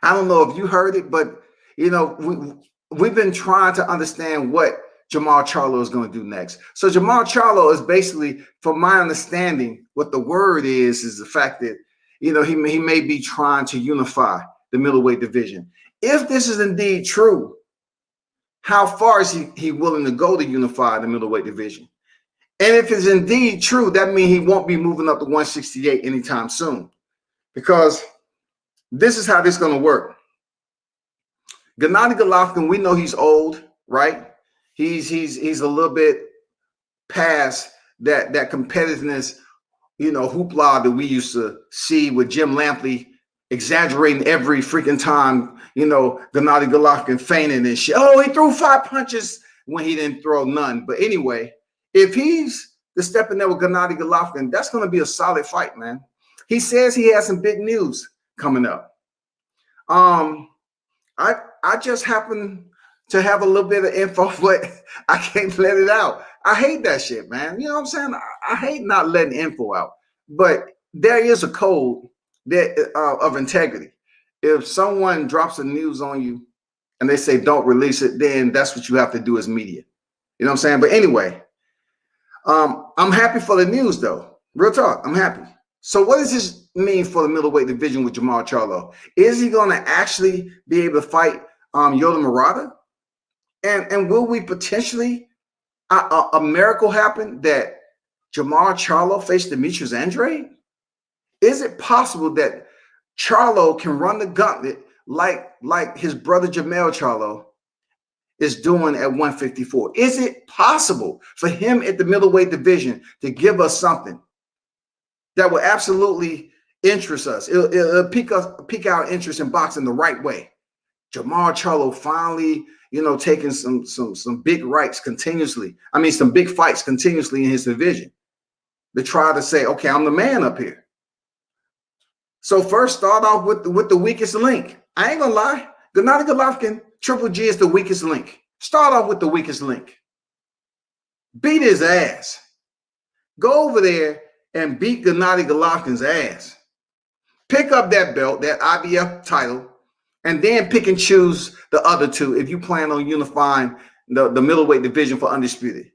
I don't know if you heard it, but you know, we've been trying to understand what Jermall Charlo is going to do next. So Jermall Charlo is basically, from my understanding, what the word is the fact that, you know, he may be trying to unify the middleweight division. If this is indeed true, how far is he willing to go to unify the middleweight division? And if it's indeed true, that means he won't be moving up to 168 anytime soon, because this is how this is going to work. Gennady Golovkin, we know he's old, right? He's a little bit past that competitiveness, you know, hoopla that we used to see with Jim Lampley exaggerating every freaking time, you know, Gennady Golovkin fainting and shit. Oh, he threw 5 punches when he didn't throw none. But anyway, if he's the stepping there with Gennady Golovkin, that's going to be a solid fight, man. He says he has some big news coming up. I just happen to have a little bit of info, but I can't let it out. I hate that shit, man. You know what I'm saying? I hate not letting info out, but there is a code that of integrity. If someone drops the news on you and they say don't release it, then that's what you have to do as media. You know what I'm saying? But anyway, I'm happy for the news, though. Real talk, I'm happy. So what does this mean for the middleweight division with Jermall Charlo? Is he going to actually be able to fight Yoda Murata? And will we potentially, a miracle happen that Jermall Charlo faced Demetrius Andrade? Is it possible that Charlo can run the gauntlet like his brother Jermall Charlo is doing at 154? Is it possible for him at the middleweight division to give us something that will absolutely interest us? It'll pique our interest in boxing the right way. Jermall Charlo finally, you know, taking some big rights continuously. I mean, some big fights continuously in his division to try to say, okay, I'm the man up here. So first, start off with the weakest link. I ain't gonna lie, Gennady Golovkin, Triple G is the weakest link. Start off with the weakest link. Beat his ass. Go over there and beat Gennady Golovkin's ass. Pick up that belt, that IBF title, and then pick and choose the other two if you plan on unifying the middleweight division for undisputed.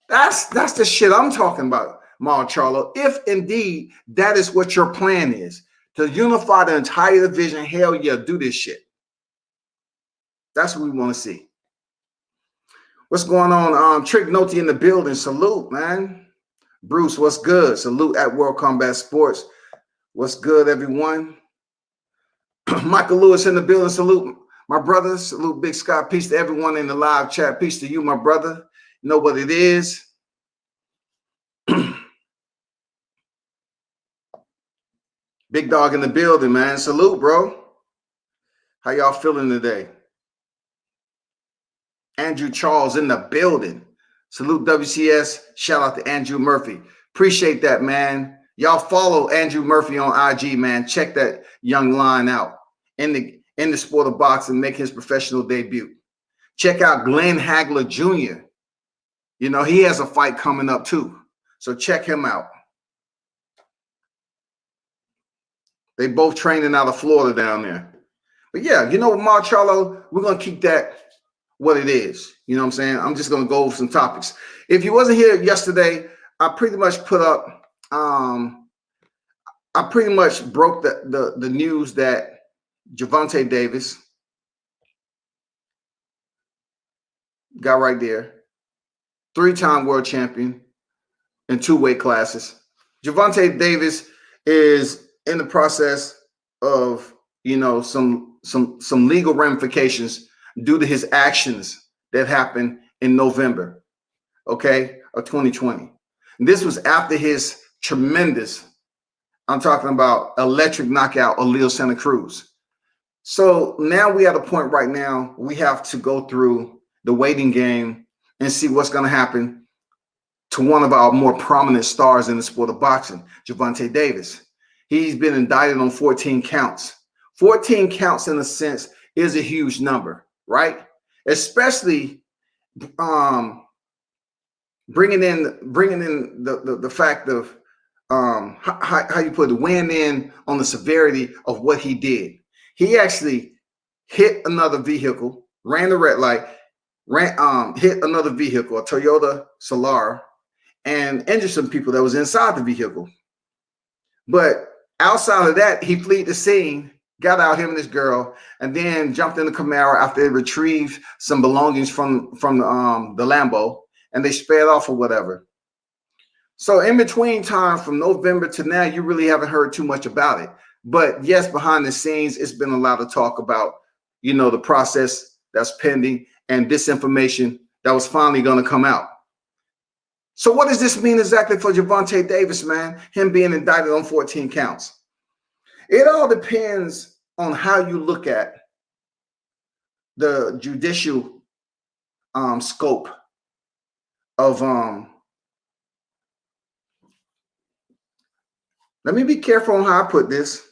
That's the shit I'm talking about, Jermall Charlo. If indeed that is what your plan is, to unify the entire division, hell yeah, do this shit. That's what we want to see. What's going on? Trick Noty in the building. Salute, man. Bruce, what's good? Salute at World Combat Sports. What's good, everyone? Michael Lewis in the building. Salute, my brother. Salute, Big Scott. Peace to everyone in the live chat. Peace to you, my brother. You know what it is. Big Dog in the building, man. Salute, bro. How y'all feeling today? Andrew Charles in the building. Salute, WCS. Shout out to Andrew Murphy. Appreciate that, man. Y'all follow Andrew Murphy on IG, man. Check that young line out in the sport of boxing, make his professional debut. Check out Glenn Hagler Jr. You know, he has a fight coming up too. So check him out. They both training out of Florida down there. But yeah, you know what, Jermall Charlo, we're going to keep that what it is. You know what I'm saying? I'm just going to go over some topics. If you wasn't here yesterday, I pretty much put up, I pretty much broke the news that Gervonta Davis got right there. 3-time world champion in 2 weight classes. Gervonta Davis is in the process of, you know, some legal ramifications due to his actions that happened in November, okay, of 2020. And this was after his tremendous I'm talking about electric knockout of Leo Santa Cruz. So now we at a point right now, we have to go through the waiting game and see what's going to happen to one of our more prominent stars in the sport of boxing, Gervonta Davis. He's been indicted on 14 counts. 14 counts, in a sense, is a huge number, right? Especially bringing in the fact of how you put it, weighing in on the severity of what he did. He actually hit another vehicle, ran the red light, hit another vehicle, a Toyota Solar, and injured some people that was inside the vehicle. But outside of that, he fled the scene, got out, him and his girl, and then jumped in the Camaro after they retrieved some belongings from the Lambo, and they sped off or whatever. So in between time from November to now, you really haven't heard too much about it. But yes, behind the scenes, it's been a lot of talk about, the process that's pending and disinformation that was finally going to come out. So what does this mean exactly for Gervonta Davis, man? Him being indicted on 14 counts. It all depends on how you look at the judicial scope of let me be careful on how I put this.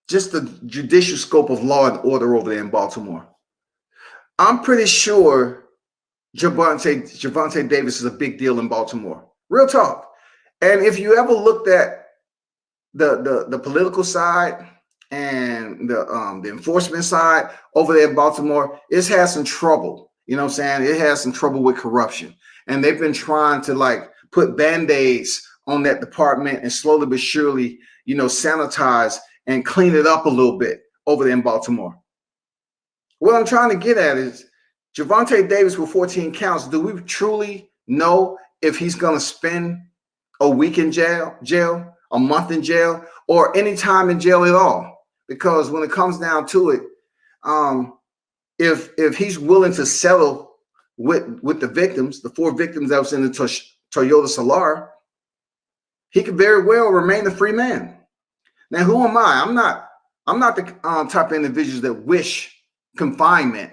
Just the judicial scope of law and order over there in Baltimore. I'm pretty sure Gervonta Davis is a big deal in Baltimore. Real talk. And if you ever looked at the political side and the enforcement side over there in Baltimore, it's had some trouble. You know what I'm saying? It has some trouble with corruption. And they've been trying to put band-aids on that department and slowly but surely, sanitize and clean it up a little bit over there in Baltimore. What I'm trying to get at is Gervonta Davis with 14 counts. Do we truly know if he's going to spend a week in jail, a month in jail, or any time in jail at all? Because when it comes down to it, if he's willing to settle with the victims, the 4 victims that was in the Toyota Solar, he could very well remain a free man. Now, who am I? I'm not the type of individuals that wish confinement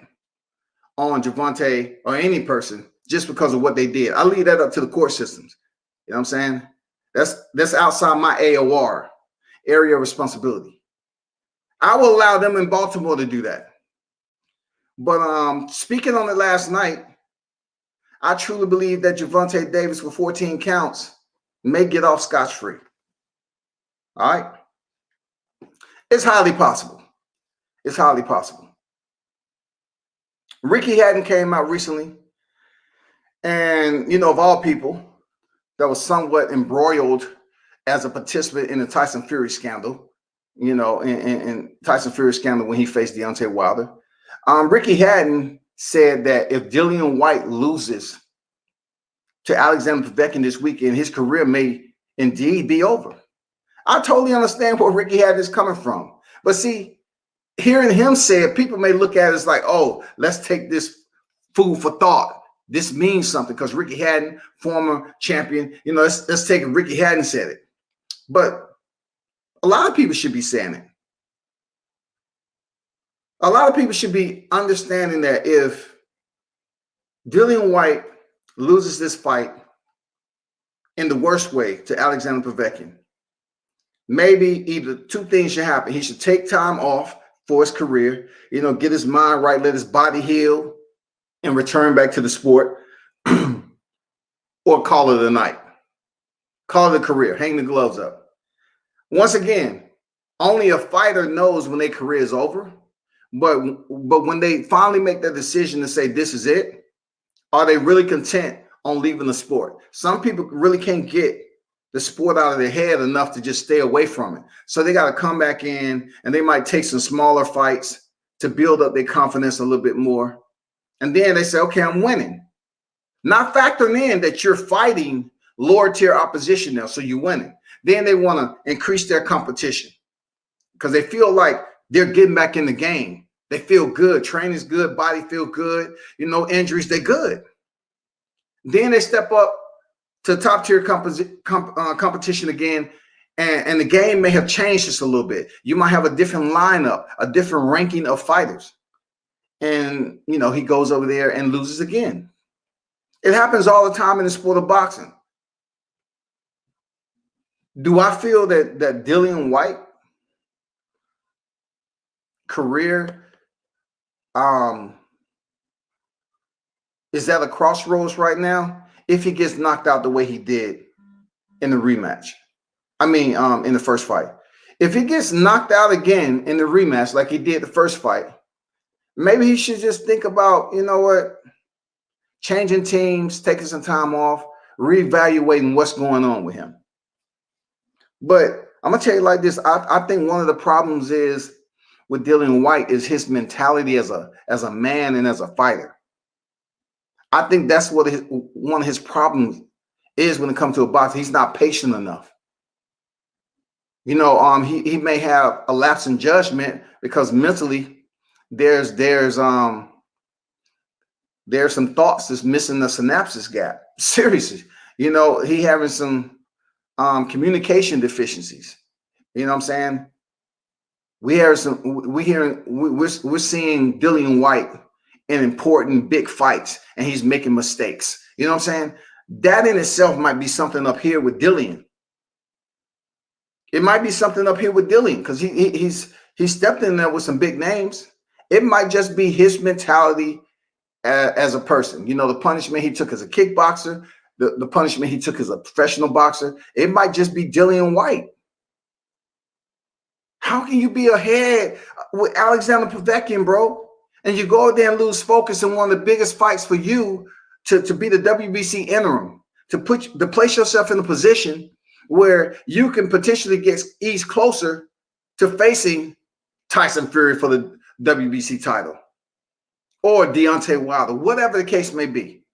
on Gervonta or any person just because of what they did. I leave that up to the court systems. You know what I'm saying? That's outside my AOR, area of responsibility. I will allow them in Baltimore to do that. But speaking on it last night, I truly believe that Gervonta Davis with 14 counts may get off scotch-free. All right? It's highly possible. It's highly possible. Ricky Hatton came out recently, and, of all people, that was somewhat embroiled as a participant in the Tyson Fury scandal, in Tyson Fury scandal when he faced Deontay Wilder. Ricky Hatton said that if Dillian Whyte loses to Alexander Povetkin this weekend, his career may indeed be over. I totally understand where Ricky Hatton is coming from. But see, hearing him say it, people may look at it as like, oh, let's take this food for thought. This means something because Ricky Hatton, former champion, let's take it. Ricky Hatton said it. But a lot of people should be saying it. A lot of people should be understanding that if Dillian Whyte loses this fight in the worst way to Alexander Povetkin, maybe either 2 things should happen. He should take time off for his career, get his mind right, let his body heal, and return back to the sport, or call it a night. Call it a career. Hang the gloves up. Once again, only a fighter knows when their career is over. But when they finally make that decision to say this is it, are they really content on leaving the sport? Some people really can't get the sport out of their head enough to just stay away from it. So they got to come back in, and they might take some smaller fights to build up their confidence a little bit more. And then they say, okay, I'm winning. Not factoring in that you're fighting lower tier opposition now, so you're winning. Then they want to increase their competition because they feel like they're getting back in the game. They feel good. Training's good. Body feel good. Injuries, they're good. Then they step up to top tier competition again, and the game may have changed just a little bit. You might have a different lineup, a different ranking of fighters, and he goes over there and loses again. It happens all the time in the sport of boxing. Do I feel that Dillian White career is at a crossroads right now if he gets knocked out the way he did in the rematch? I mean, in the first fight. If he gets knocked out again in the rematch like he did the first fight, maybe he should just think about, changing teams, taking some time off, reevaluating what's going on with him. But I'm gonna tell you like this: I think one of the problems is with Dillian White is his mentality as a man and as a fighter. I think that's what one of his problems is when it comes to a boxer. He's not patient enough. He may have a lapse in judgment because mentally there's some thoughts that's missing the synapses gap. Seriously, he having some communication deficiencies. You know what I'm saying? We're seeing Dillian White in important big fights, and he's making mistakes. You know what I'm saying? That in itself might be something up here with Dillian. It might be something up here with Dillian because he stepped in there with some big names. It might just be his mentality as a person. The punishment he took as a kickboxer, the punishment he took as a professional boxer. It might just be Dillian White. How can you be ahead with Alexander Povetkin, bro? And you go out there and lose focus in one of the biggest fights for you to be the WBC interim, to place yourself in a position where you can potentially get ease closer to facing Tyson Fury for the WBC title or Deontay Wilder, whatever the case may be.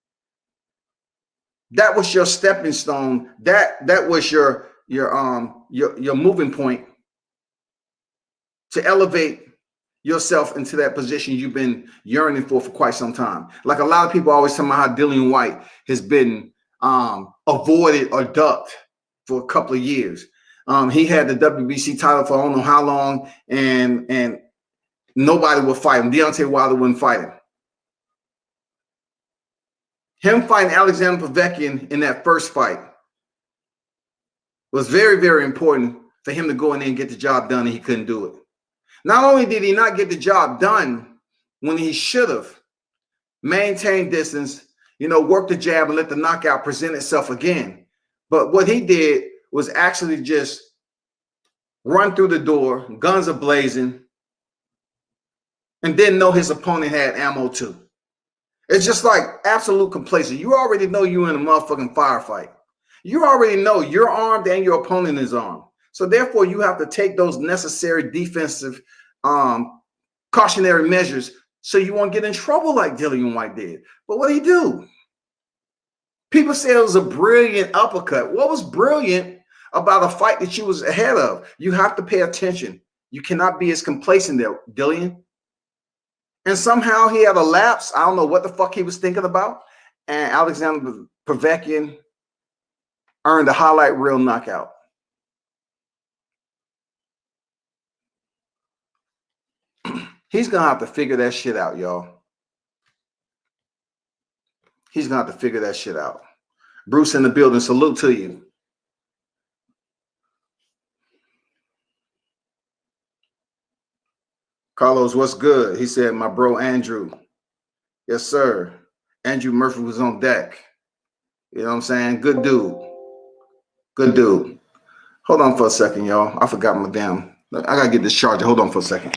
That was your stepping stone. That was your moving point to elevate yourself into that position you've been yearning for quite some time. Like a lot of people always tell me how Dillian White has been avoided or ducked for a couple of years. He had the WBC title for I don't know how long, and nobody would fight him. Deontay Wilder wouldn't fight him. Him fighting Alexander Povetkin in that first fight was very, very important for him to go in there and get the job done, and he couldn't do it. Not only did he not get the job done when he should have maintained distance, worked the jab and let the knockout present itself again, but what he did was actually just run through the door, guns are blazing, and didn't know his opponent had ammo too. It's just like absolute complacency. You already know you're in a motherfucking firefight. You already know you're armed and your opponent is armed. So therefore, you have to take those necessary defensive cautionary measures so you won't get in trouble like Dillian White did. But what did he do? People said it was a brilliant uppercut. What was brilliant about a fight that you was ahead of? You have to pay attention. You cannot be as complacent there, Dillian. And somehow he had a lapse. I don't know what the fuck he was thinking about. And Alexander Povetkin earned a highlight reel knockout. He's going to have to figure that shit out, y'all. He's going to have to figure that shit out. Bruce in the building, salute to you. Carlos, what's good? He said, my bro Andrew. Yes, sir. Andrew Murphy was on deck. You know what I'm saying? Good dude. Good dude. Hold on for a second, y'all. I forgot my damn. I got to get this charger. Hold on for a second.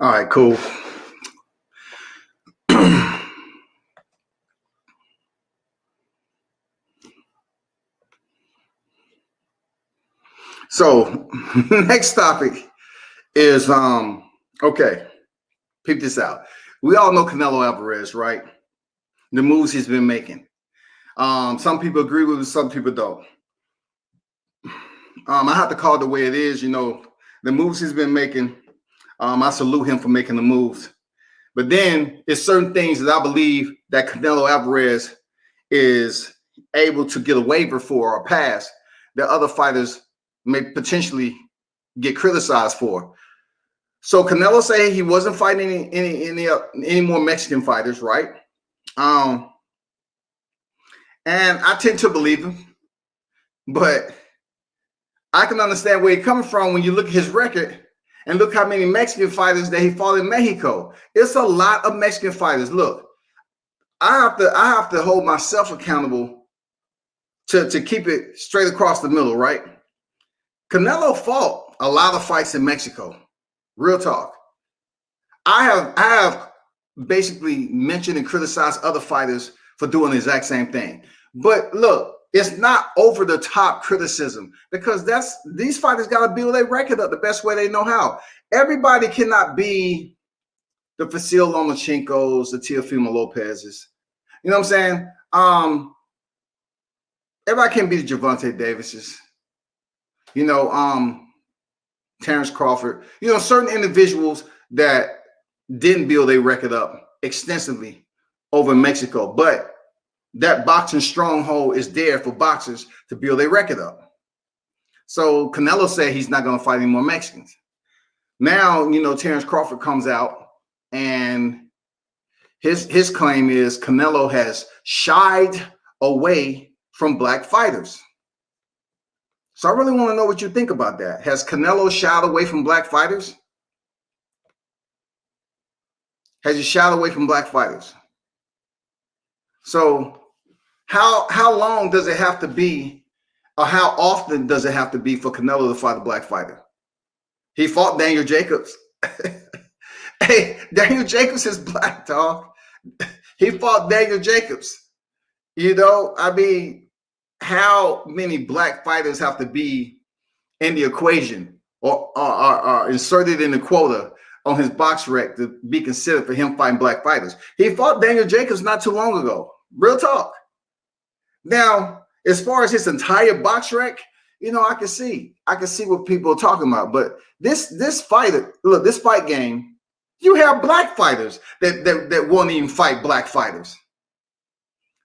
All right, cool. So next topic is okay, peep this out. We all know Canelo Alvarez, right? The moves he's been making. Some people agree with it, some people don't. I have to call it the way it is. You know, the moves he's been making. I salute him for making the moves. But then it's certain things that I believe that Canelo Alvarez is able to get a waiver for or pass that other fighters may potentially get criticized for. So Canelo say he wasn't fighting any more Mexican fighters, right? And I tend to believe him, but I can understand where he's coming from when you look at his record and look how many Mexican fighters that he fought in Mexico. It's a lot of Mexican fighters. Look, I have to hold myself accountable to keep it straight across the middle, right? Canelo fought a lot of fights in Mexico. Real talk. I have basically mentioned and criticized other fighters for doing the exact same thing. But look, it's not over the top criticism because these fighters got to build their record up the best way they know how. Everybody cannot be the Vasil Lomachenkos, the Teofimo Lopez's. You know what I'm saying? Everybody can't be the Gervonta Davises. You know, Terrence Crawford. You know, certain individuals that didn't build their record up extensively over in Mexico, but that boxing stronghold is there for boxers to build their record up. So Canelo said he's not going to fight any more Mexicans. Now, you know, Terrence Crawford comes out and his claim is Canelo has shied away from black fighters. So I really want to know what you think about that. Has Canelo shied away from black fighters? Has he shied away from black fighters? So how long does it have to be, or how often does it have to be for Canelo to fight a black fighter? He fought Daniel Jacobs. Hey, Daniel Jacobs is black, dog. He fought Daniel Jacobs. You know, I mean, how many black fighters have to be in the equation or are inserted in the quota on his box rec to be considered for him fighting black fighters? He fought Daniel Jacobs not too long ago. Real talk. Now, as far as his entire box rec, you know, I can see what people are talking about. But this fighter, look, this fight game, you have black fighters that won't even fight black fighters.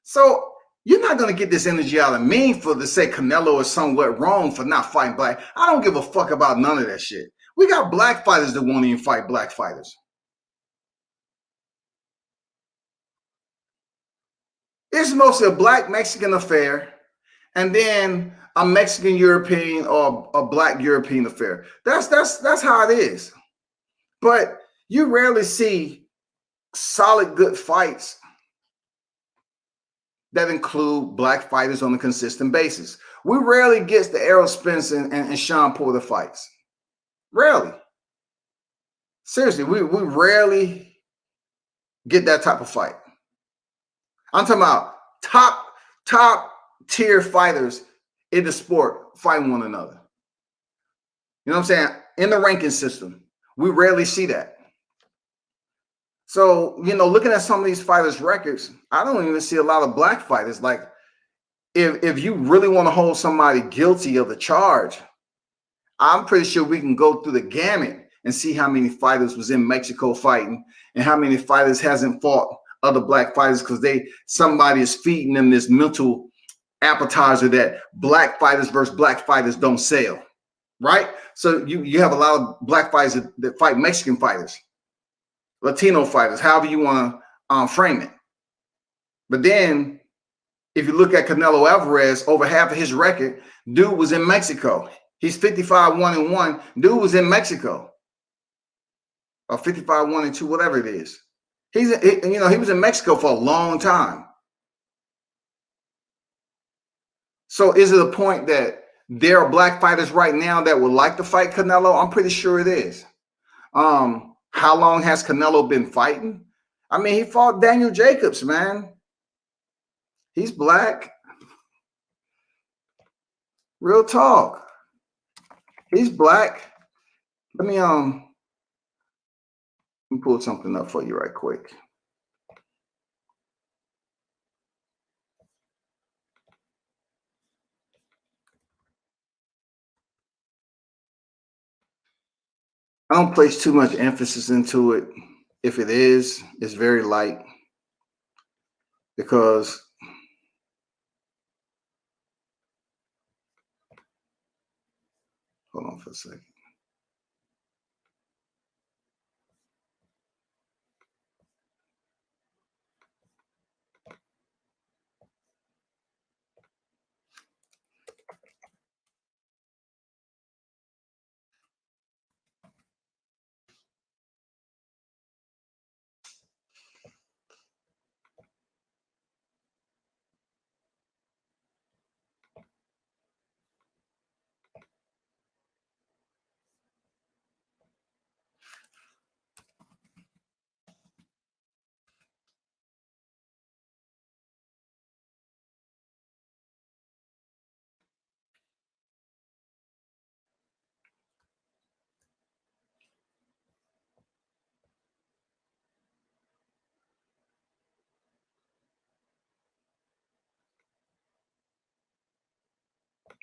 So you're not going to get this energy out of me for to say Canelo is somewhat wrong for not fighting black. I don't give a fuck about none of that shit. We got black fighters that won't even fight black fighters. It's mostly a black Mexican affair, and then a Mexican European or a black European affair. That's how it is. But you rarely see solid good fights that include black fighters on a consistent basis. We rarely get the Errol Spence and Sean Porter fights. Rarely. Seriously, we rarely get that type of fight. I'm talking about top tier fighters in the sport fighting one another. You know what I'm saying? In the ranking system, we rarely see that. So, you know, looking at some of these fighters' records, I don't even see a lot of black fighters. Like, if you really want to hold somebody guilty of the charge, I'm pretty sure we can go through the gamut and see how many fighters was in Mexico fighting and how many fighters hasn't fought other black fighters because somebody is feeding them this mental appetizer that black fighters versus black fighters don't sell, right? So you have a lot of black fighters that fight Mexican fighters, Latino fighters, however you want to frame it. But then if you look at Canelo Alvarez, over half of his record, dude was in Mexico. He's 55-1-1. Dude was in Mexico. Or 55-1-2, whatever it is. He was in Mexico for a long time. So is it a point that there are black fighters right now that would like to fight Canelo? I'm pretty sure it is. How long has Canelo been fighting? I mean, he fought Daniel Jacobs, man. He's black. Real talk. He's black. Let me pull something up for you right quick. I don't place too much emphasis into it. If it is, it's very light because hold on for a second.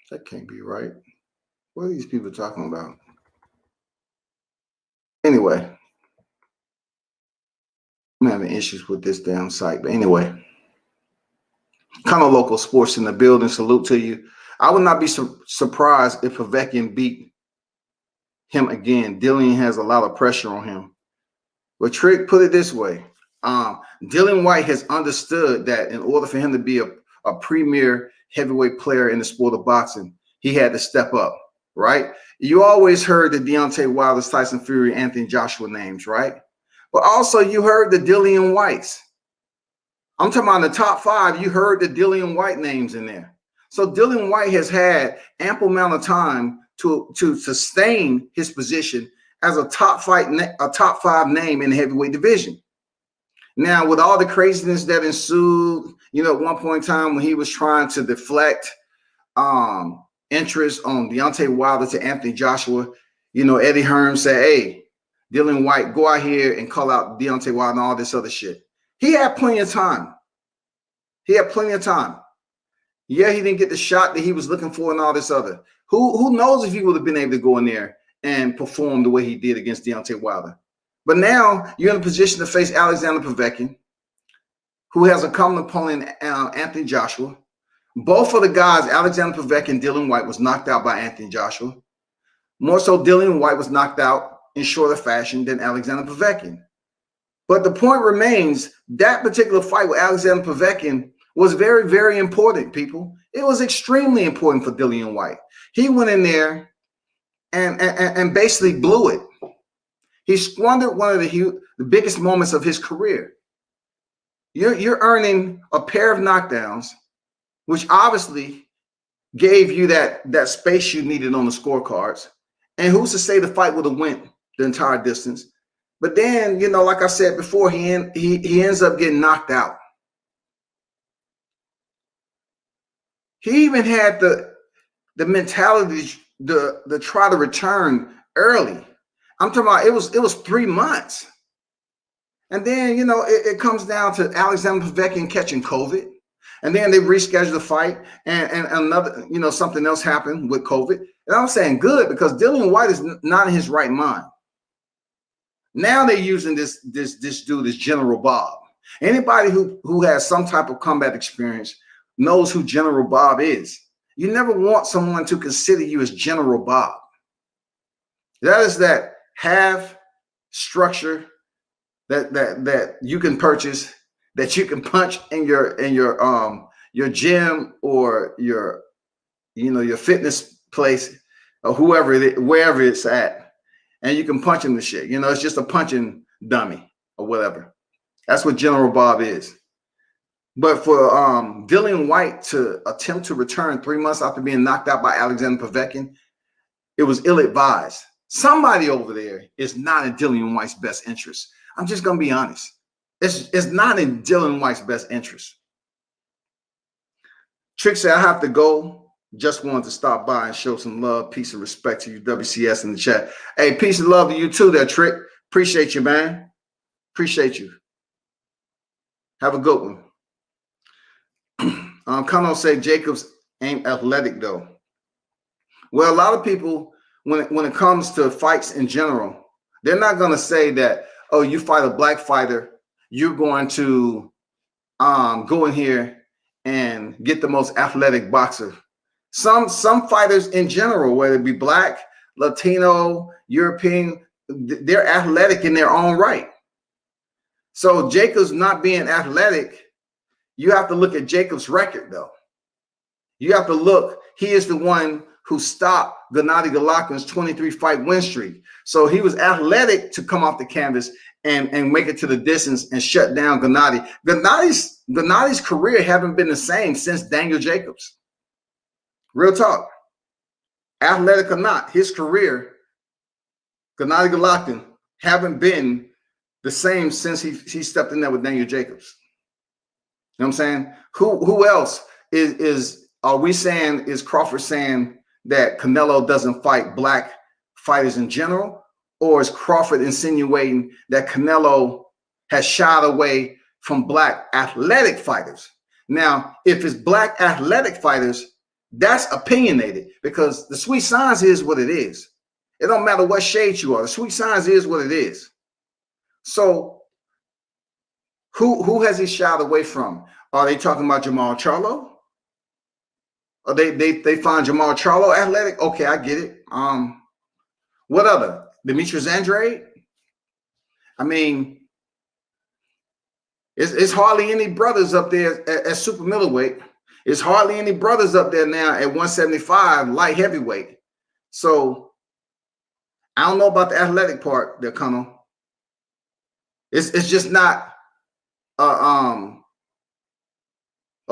That can't be right. What are these people talking about? Anyway, I'm having issues with this damn site. But anyway, kind of local sports in the building. Salute to you. I would not be surprised if Povetkin beat him again. Dillian has a lot of pressure on him. But Trick, put it this way. Dillian White has understood that in order for him to be a premier heavyweight player in the sport of boxing, he had to step up, right? You always heard the Deontay Wilder, Tyson Fury, Anthony Joshua names, right? But also you heard the Dillian Whites. I'm talking about the top 5. You heard the Dillian White names in there. So Dillian White has had ample amount of time to sustain his position as a top 5 name in the heavyweight division. Now, with all the craziness that ensued, at one point in time when he was trying to deflect interest on Deontay Wilder to Anthony Joshua, Eddie Hearn said, hey, Dillian White, go out here and call out Deontay Wilder and all this other shit. He had plenty of time. Yeah, he didn't get the shot that he was looking for and all this other. Who knows if he would have been able to go in there and perform the way he did against Deontay Wilder. But now you're in a position to face Alexander Povetkin, who has a common opponent, Anthony Joshua. Both of the guys, Alexander Povetkin and Dillian White, was knocked out by Anthony Joshua. More so, Dillian White was knocked out in shorter fashion than Alexander Povetkin. But the point remains, that particular fight with Alexander Povetkin was very, very important, people. It was extremely important for Dillian White. He went in there and basically blew it. He squandered one of the biggest moments of his career. You're earning a pair of knockdowns, which obviously gave you that space you needed on the scorecards. And who's to say the fight would have went the entire distance? But then, like I said before, he ends up getting knocked out. He even had the mentality to try to return early. I'm talking about it was 3 months. And then, it comes down to Alexander Povetkin catching COVID. And then they rescheduled the fight and another, something else happened with COVID. And I'm saying good because Dillian White is not in his right mind. Now they're using this dude, this General Bob. Anybody who has some type of combat experience knows who General Bob is. You never want someone to consider you as General Bob. That is that half structure that you can purchase, that you can punch in your gym or your fitness place or wherever it's at, and you can punch in the shit. It's just a punching dummy or whatever. That's what General Bob is. But for Dillian White to attempt to return 3 months after being knocked out by Alexander Povetkin, it was ill-advised. Somebody over there is not in Dillian White's best interest. I'm just going to be honest. It's not in Dillian White's best interest. Trick said, I have to go. Just wanted to stop by and show some love, peace, and respect to you, WCS, in the chat. Hey, peace and love to you too there, Trick. Appreciate you, man. Appreciate you. Have a good one. Kano say Jacobs ain't athletic, though. Well, a lot of people, when it comes to fights in general, they're not going to say that, oh, you fight a black fighter, you're going to go in here and get the most athletic boxer. Some fighters in general, whether it be black, Latino, European, they're athletic in their own right. So Jacobs not being athletic, you have to look at Jacobs' record, though. You have to look. He is the one who stopped Gennady Golovkin's 23-fight win streak. So he was athletic to come off the canvas and make it to the distance and shut down Gennady. Gennady's career haven't been the same since Daniel Jacobs. Real talk. Athletic or not, his career, Gennady Golovkin, haven't been the same since he stepped in there with Daniel Jacobs. You know what I'm saying? Who else are we saying, is Crawford saying that Canelo doesn't fight black fighters in general? Or is Crawford insinuating that Canelo has shied away from black athletic fighters? Now, if it's black athletic fighters, that's opinionated, because the sweet science is what it is. It don't matter what shade you are. The sweet science is what it is. So who has he shied away from? Are they talking about Jermall Charlo? Or they find Jermall Charlo athletic? Okay, I get it. What other? Demetrius Andrade? I mean, it's hardly any brothers up there at super middleweight. It's hardly any brothers up there now at 175 light heavyweight. So I don't know about the athletic part there, Colonel. It's just not a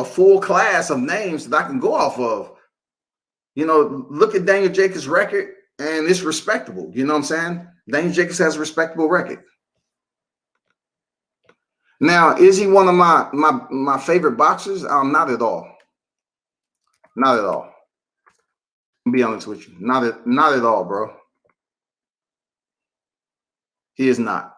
full class of names that I can go off of. You know, look at Daniel Jacobs' record, and it's respectable. You know what I'm saying? Daniel Jacobs has a respectable record. Now, is he one of my favorite boxers? Not at all. Not at all. I'll be honest with you. Not at all, bro. He is not.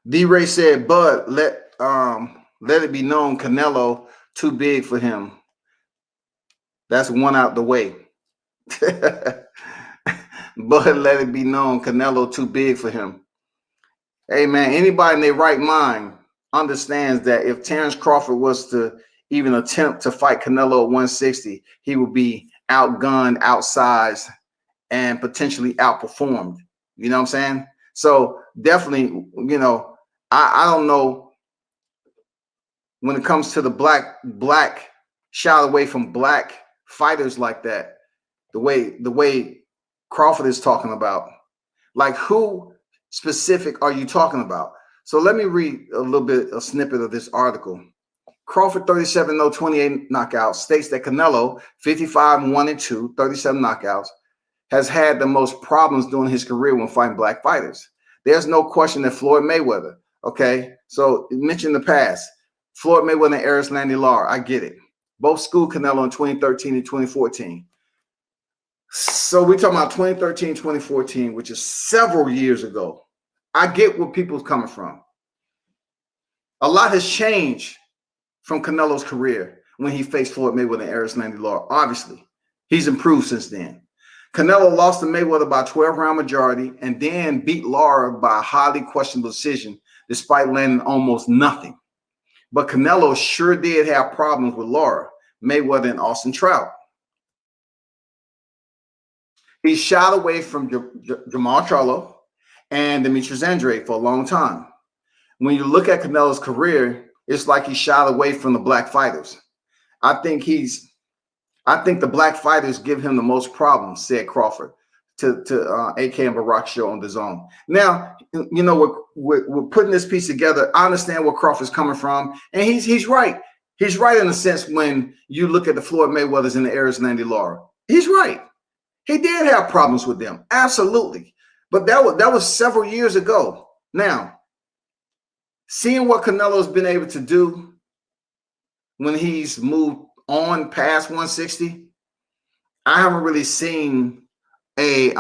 D-Ray said, Bud, let it be known Canelo too big for him. That's one out the way. But let it be known Canelo too big for him. Hey, man, anybody in their right mind understands that if Terrence Crawford was to even attempt to fight Canelo at 160, he would be outgunned, outsized, and potentially outperformed. You know what I'm saying? So definitely, you know, I don't know, when it comes to the black shied away from black fighters like that, the way Crawford is talking about, like, who specific are you talking about? So let me read a snippet of this article. Crawford 37-0, 28 knockouts, states that Canelo 55-1-2, 37 knockouts, has had the most problems during his career when fighting black fighters. There's no question that Floyd Mayweather, okay, so mention the past, Floyd Mayweather and Erislandy Lara, I get it. Both schooled Canelo in 2013 and 2014. So we're talking about 2013, 2014, which is several years ago. I get where people's coming from. A lot has changed from Canelo's career when he faced Floyd Mayweather and Erislandy Lara. Obviously, he's improved since then. Canelo lost to Mayweather by 12-round majority and then beat Lara by a highly questionable decision, despite landing almost nothing. But Canelo sure did have problems with Lara, Mayweather, and Austin Trout. He shied away from Jermall Charlo and Demetrius Andrade for a long time. When you look at Canelo's career, it's like he shied away from the black fighters. I think the black fighters give him the most problems, said Crawford to AK and Barack show on the Zone. Now, you know, we're putting this piece together. I understand where Crawford's coming from, and he's right. He's right in a sense when you look at the Floyd Mayweathers and the Erislandy Lara. He's right. He did have problems with them, absolutely. But that was several years ago. Now, seeing what Canelo's been able to do when he's moved on past 160, I haven't really seen a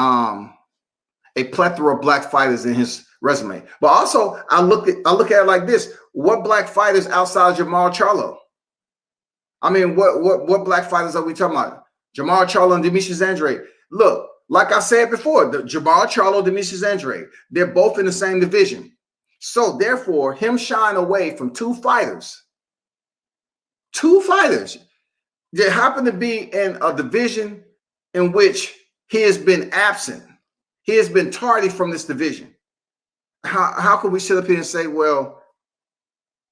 plethora of black fighters in his resume. But also, I look at it like this: what black fighters outside Jermall Charlo? I mean, what black fighters are we talking about? Jermall Charlo and Demetrius Andrade. Look, like I said before, the Jermall Charlo, Demetrius Andrade, they're both in the same division. So therefore, him shying away from two fighters that happen to be in a division in which he has been absent. He has been tardy from this division. How can we sit up here and say, well,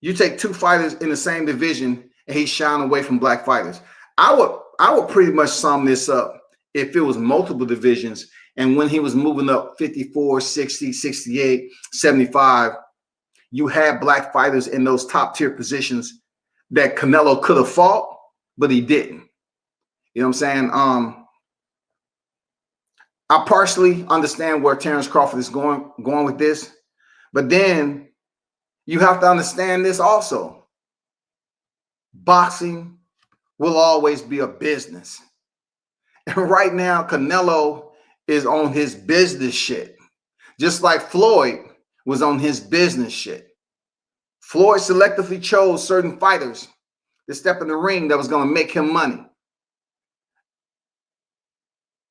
you take two fighters in the same division and he's shying away from black fighters? I would pretty much sum this up if it was multiple divisions, and when he was moving up 54, 60, 68, 75, you had black fighters in those top tier positions that Canelo could have fought, but he didn't. You know what I'm saying? I partially understand where Terrence Crawford is going with this, but then you have to understand this also. Boxing will always be a business. And right now, Canelo is on his business shit, just like Floyd was on his business shit. Floyd selectively chose certain fighters to step in the ring that was going to make him money.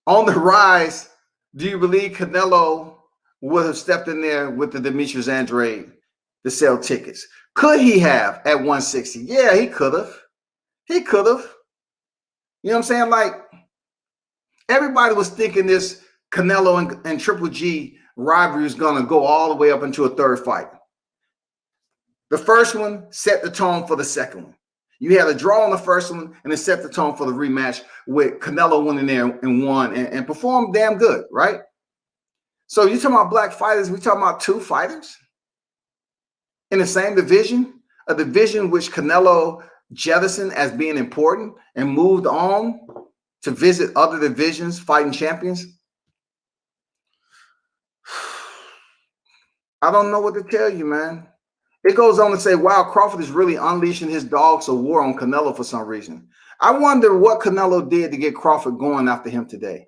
On the rise, do you believe Canelo would have stepped in there with the Demetrius Andrade to sell tickets? Could he have at 160? Yeah, he could have. He could have. You know what I'm saying? Like, everybody was thinking this Canelo and Triple G rivalry is going to go all the way up into a third fight. The first one set the tone for the second one. You had a draw on the first one, and it set the tone for the rematch with Canelo winning there and won and performed damn good, right? So you talking about black fighters, we talking about two fighters in the same division, a division which Canelo jettisoned as being important and moved on to visit other divisions fighting champions. I don't know what to tell you, man. It goes on to say, wow, Crawford is really unleashing his dogs of war on Canelo for some reason. I wonder what Canelo did to get Crawford going after him today.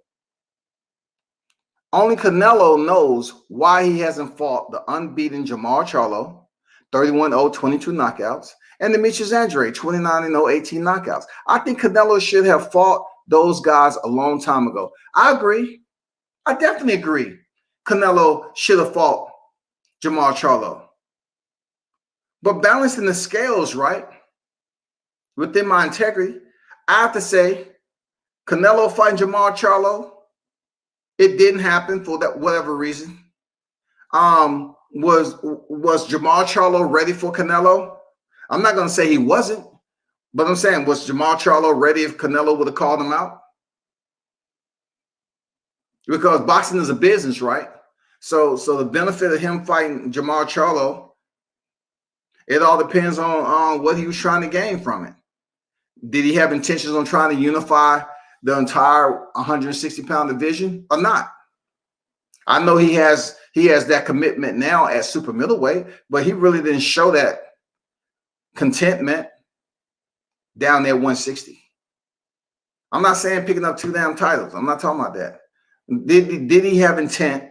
Only Canelo knows why he hasn't fought the unbeaten Jermall Charlo, 31-0, 22 knockouts, and Demetrius Andrade, 29-0, 18 knockouts. I think Canelo should have fought those guys a long time ago. I agree. I definitely agree. Canelo should have fought Jermall Charlo. But balancing the scales, right, within my integrity, I have to say Canelo fighting Jermall Charlo, it didn't happen for that whatever reason. Was Jermall Charlo ready for Canelo? I'm not going to say he wasn't, but I'm saying, was Jermall Charlo ready if Canelo would have called him out? Because boxing is a business, right? So the benefit of him fighting Jermall Charlo, it all depends on what he was trying to gain from it. Did he have intentions on trying to unify the entire 160-pound division or not? I know he has that commitment now at super middleweight, but he really didn't show that contentment down there at 160. I'm not saying picking up 2 damn titles. I'm not talking about that. Did he have intent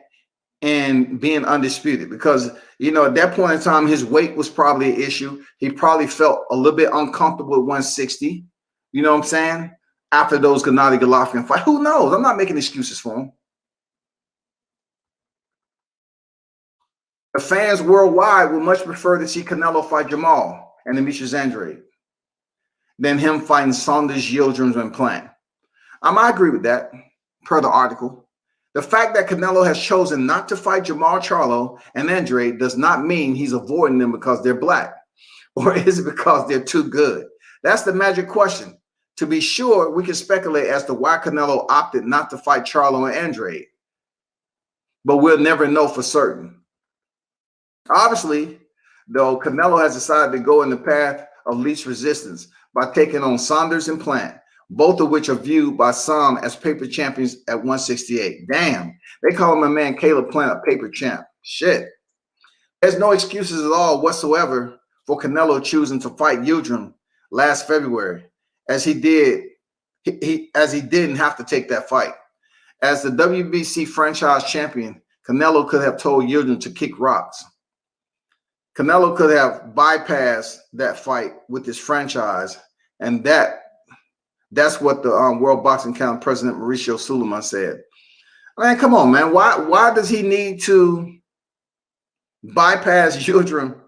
in being undisputed? Because, you know, at that point in time, his weight was probably an issue. He probably felt a little bit uncomfortable at 160. You know what I'm saying? After those Gennady Golovkin fight. Who knows? I'm not making excuses for him. The fans worldwide would much prefer to see Canelo fight Jermall and Demetrius Andrade than him fighting Saunders, Yildirim, and Plant. I agree with that, per the article. The fact that Canelo has chosen not to fight Jermall Charlo and Andrade does not mean he's avoiding them because they're black. Or is it because they're too good? That's the magic question. To be sure, we can speculate as to why Canelo opted not to fight Charlo and Andrade, but we'll never know for certain. Obviously, though, Canelo has decided to go in the path of least resistance by taking on Saunders and Plant, both of which are viewed by some as paper champions at 168. Damn, they call my man Caleb Plant a paper champ. Shit. There's no excuses at all whatsoever for Canelo choosing to fight Yildirim last February, as he didn't have to take that fight. As the WBC franchise champion, Canelo could have told Yildirim to kick rocks. Canelo could have bypassed that fight with his franchise, and that's what the World Boxing Council President Mauricio Suleiman said. Man, come on, man. Why does he need to bypass Yildirim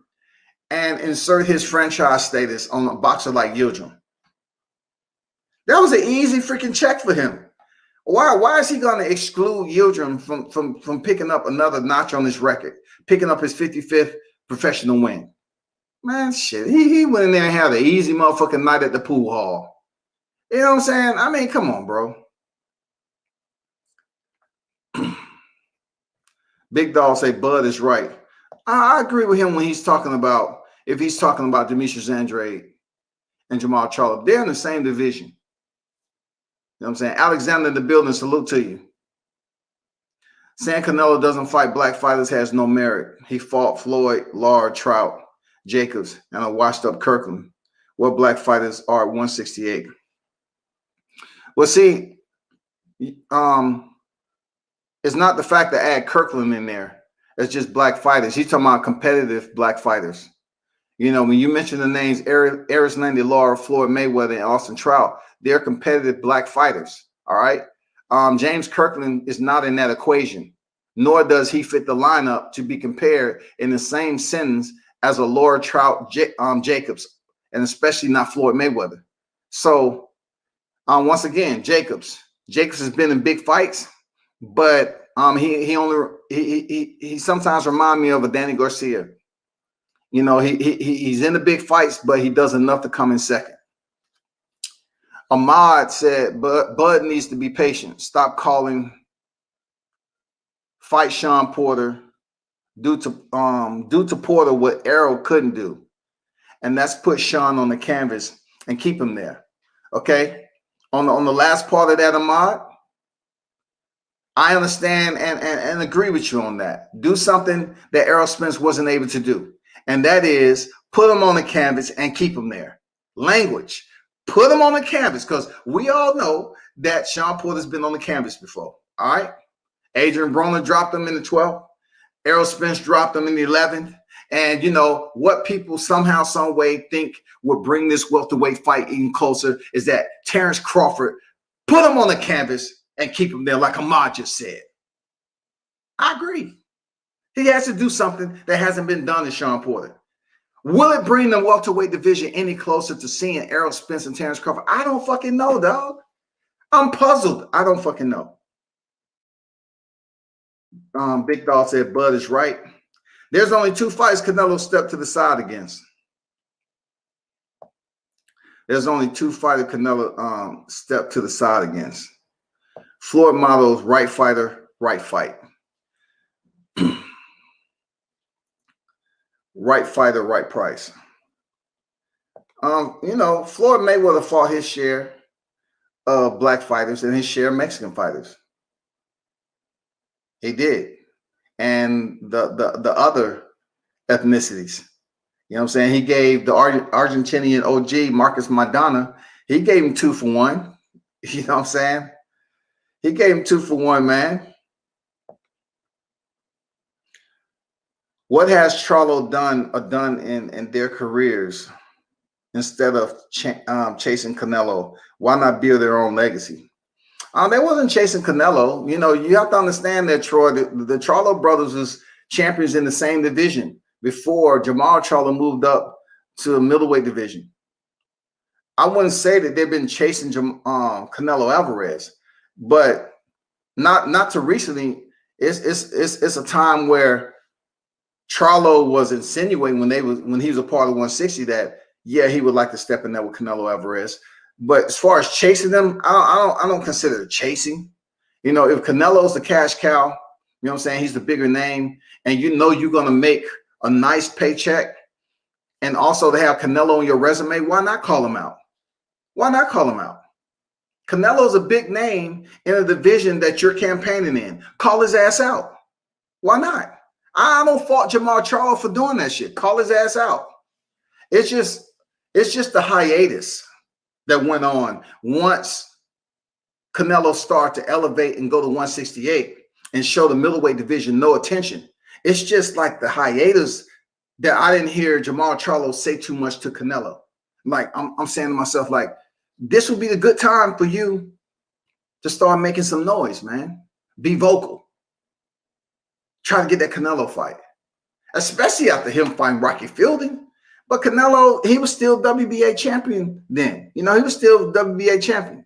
and insert his franchise status on a boxer like Yildirim? That was an easy freaking check for him. Why is he going to exclude Yildirim from picking up another notch on his record, picking up his 55th professional win? Man, shit. He went in there and had an easy motherfucking night at the pool hall. You know what I'm saying? I mean, come on, bro. Big Dog say Bud is right. I agree with him when he's talking about, if he's talking about Demetrius Andrade and Jermall Charlo. They're in the same division. You know what I'm saying? Alexander in the building, salute to you. Saying Canelo doesn't fight black fighters has no merit. He fought Floyd, Lard, Trout, Jacobs, and a washed-up Kirkland. What black fighters are at 168? Well, see, it's not the fact to add Kirkland in there. It's just black fighters. He's talking about competitive black fighters. You know, when you mention the names Eris Landy, Laura, Floyd Mayweather, and Austin Trout, they're competitive black fighters. All right. James Kirkland is not in that equation, nor does he fit the lineup to be compared in the same sentence as a Laura, Trout, Jacobs, and especially not Floyd Mayweather. So, once again, Jacobs has been in big fights, but he sometimes reminds me of a Danny Garcia. You know, he's in the big fights, but he does enough to come in second. Ahmad said, Bud needs to be patient. Stop calling fight Sean Porter due to Porter what Errol couldn't do. And that's put Sean on the canvas and keep him there. Okay. On the last part of that, Ahmad, I understand and agree with you on that. Do something that Errol Spence wasn't able to do. And that is put him on the canvas and keep him there. Language. Put him on the canvas, because we all know that Sean Porter's been on the canvas before. All right. Adrian Broner dropped him in the 12th. Errol Spence dropped him in the 11th. And, you know, what people somehow, some way think would bring this welterweight fight even closer is that Terrence Crawford put him on the canvas and keep him there, like Ahmad just said. I agree. He has to do something that hasn't been done to Sean Porter. Will it bring the welterweight division any closer to seeing Errol Spence and Terrence Crawford? I don't fucking know, dog. I'm puzzled. I don't fucking know. Big Dog said Bud is right. There's only 2 fights Canelo stepped to the side against. There's only 2 fighters Canelo stepped to the side against. Floyd motto's right fighter, right fight. Right fighter, right price. You know, Floyd Mayweather fought his share of black fighters and his share of Mexican fighters. He did. And the other ethnicities. You know what I'm saying? He gave the Argentinian OG, Marcus Maidana, he gave him 2 for 1. You know what I'm saying? He gave him 2 for 1, man. What has Charlo done in their careers instead of chasing Canelo? Why not build their own legacy? They wasn't chasing Canelo. You know, you have to understand that, Troy, the Charlo brothers was champions in the same division before Jermall Charlo moved up to a middleweight division. I wouldn't say that they've been chasing Canelo Alvarez, but not to recently. It's a time where Charlo was insinuating when he was a part of 160 that, yeah, he would like to step in there with Canelo Alvarez. But as far as chasing them, I don't consider it chasing. You know, if Canelo's the cash cow, you know what I'm saying? He's the bigger name, and you know you're gonna make a nice paycheck, and also to have Canelo on your resume, why not call him out? Why not call him out? Canelo's a big name in a division that you're campaigning in. Call his ass out. Why not? I don't fault Jermall Charlo for doing that shit. Call his ass out. It's just the hiatus that went on once Canelo started to elevate and go to 168 and show the middleweight division no attention. It's just like the hiatus that I didn't hear Jermall Charlo say too much to Canelo. Like I'm saying to myself, like, this would be the good time for you to start making some noise, man. Be vocal. Try to get that Canelo fight, especially after him fighting Rocky Fielding. But Canelo, he was still WBA champion then. You know, he was still WBA champion.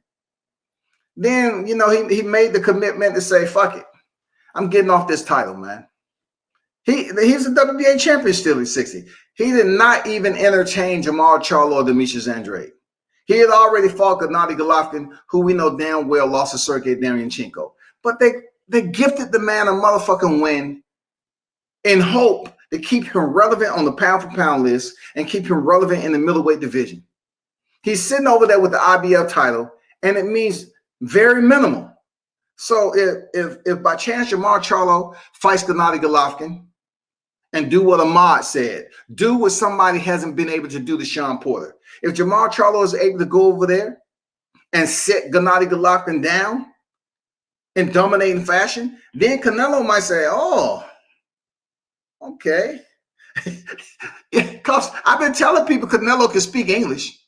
Then, you know, he made the commitment to say, fuck it. I'm getting off this title, man. He's a WBA champion still at 60. He did not even entertain Jermall Charlo or Demetrius Andrade. He had already fought Gennady Golovkin, who we know damn well lost to Sergey Daryanchenko. But they gifted the man a motherfucking win in hope to keep him relevant on the pound-for-pound list and keep him relevant in the middleweight division. He's sitting over there with the IBF title, and it means very minimal. So if by chance Jermall Charlo fights Gennady Golovkin and do what Ahmad said, do what somebody hasn't been able to do to Sean Porter. If Jermall Charlo is able to go over there and sit Gennady Golovkin down in dominating fashion, then Canelo might say, oh, okay. Because I've been telling people Canelo can speak English.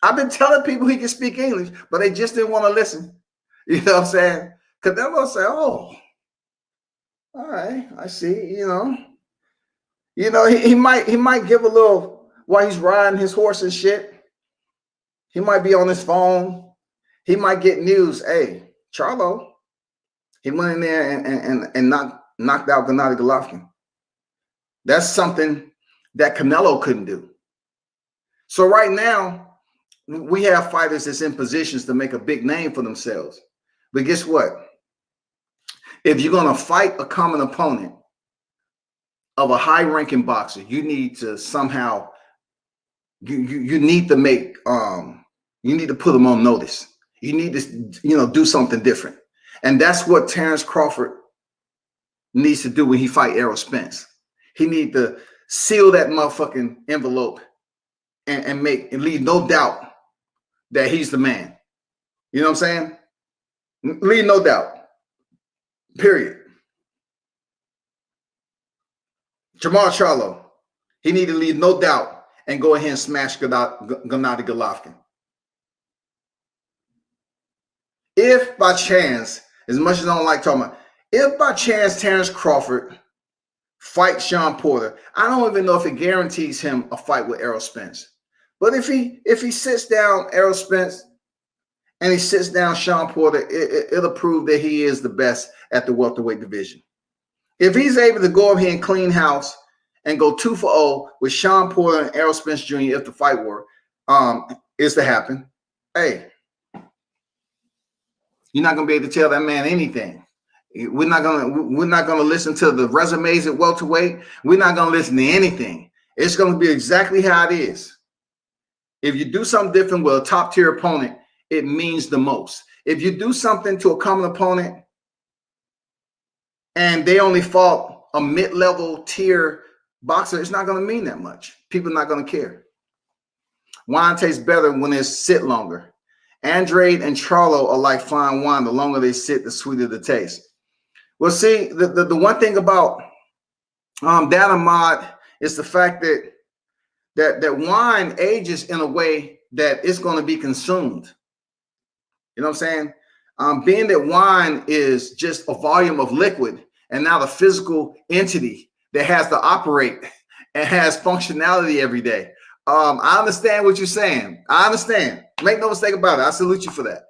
I've been telling people he can speak English, but they just didn't want to listen. You know what I'm saying? Canelo say, oh, all right, I see, you know. You know, he might give a little while he's riding his horse and shit. He might be on his phone. He might get news. Hey, Charlo, he went in there and knocked out Gennady Golovkin. That's something that Canelo couldn't do. So right now, we have fighters that's in positions to make a big name for themselves. But guess what? If you're going to fight a common opponent of a high-ranking boxer, you need to somehow you need to make you need to put them on notice. You need to, you know, do something different. And that's what Terrence Crawford needs to do when he fight Errol Spence. He need to seal that motherfucking envelope and leave no doubt that he's the man. You know what I'm saying? Leave no doubt. Period. Jermall Charlo, he need to leave no doubt and go ahead and smash Gennady Golovkin. If by chance, as much as I don't like talking about, if by chance Terrence Crawford fights Sean Porter, I don't even know if it guarantees him a fight with Errol Spence. But if he sits down Errol Spence and he sits down Sean Porter, it'll prove that he is the best at the welterweight division. If he's able to go up here and clean house and go 2-for-0 with Sean Porter and Errol Spence Jr., if the fight were is to happen, hey, you're not gonna be able to tell that man anything. We're not gonna listen to the resumes at welterweight. We're not gonna listen to anything. It's gonna be exactly how it is. If you do something different with a top tier opponent, it means the most. If you do something to a common opponent and they only fought a mid-level tier boxer, it's not going to mean that much. People are not going to care. Wine tastes better when it sit longer. Andrade and Charlo are like fine wine. The longer they sit, the sweeter the taste. Well, see, the one thing about that, Ahmad, is the fact that wine ages in a way that it's going to be consumed. You know what I'm saying? Being that wine is just a volume of liquid and not a physical entity that has to operate and has functionality every day. I understand what you're saying. I understand. Make no mistake about it. I salute you for that.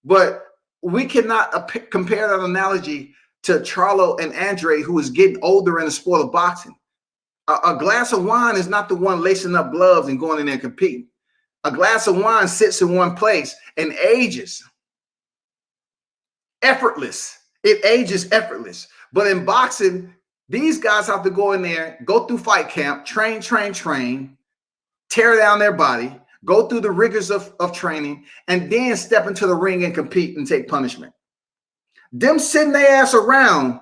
But we cannot compare that analogy to Charlo and Andrade, who is getting older in the sport of boxing. A glass of wine is not the one lacing up gloves and going in there and competing. A glass of wine sits in one place and ages. Effortless. It ages effortless. But in boxing, these guys have to go in there, go through fight camp, train, tear down their body, go through the rigors of training, and then step into the ring and compete and take punishment. Them sitting their ass around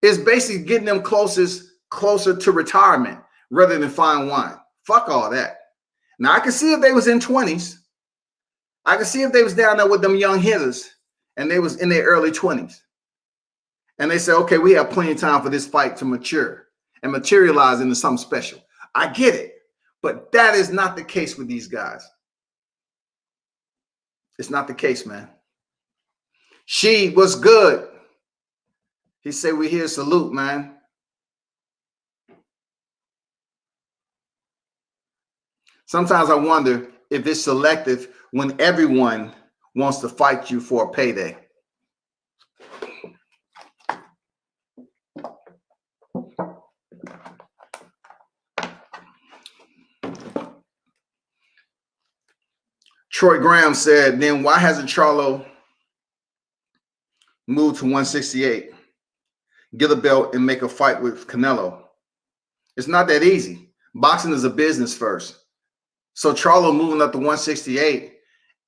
is basically getting them closer to retirement rather than fine wine. Fuck all that. Now, I can see if they was in 20s. I can see if they was down there with them young hitters and they was in their early 20s. And they say, okay, we have plenty of time for this fight to mature and materialize into something special. I get it. But that is not the case with these guys. It's not the case, man. She was good. He said, we here salute, man. Sometimes I wonder if it's selective when everyone wants to fight you for a payday. Troy Graham said, then why hasn't Charlo moved to 168, get a belt and make a fight with Canelo? It's not that easy. Boxing is a business first. So Charlo moving up to 168,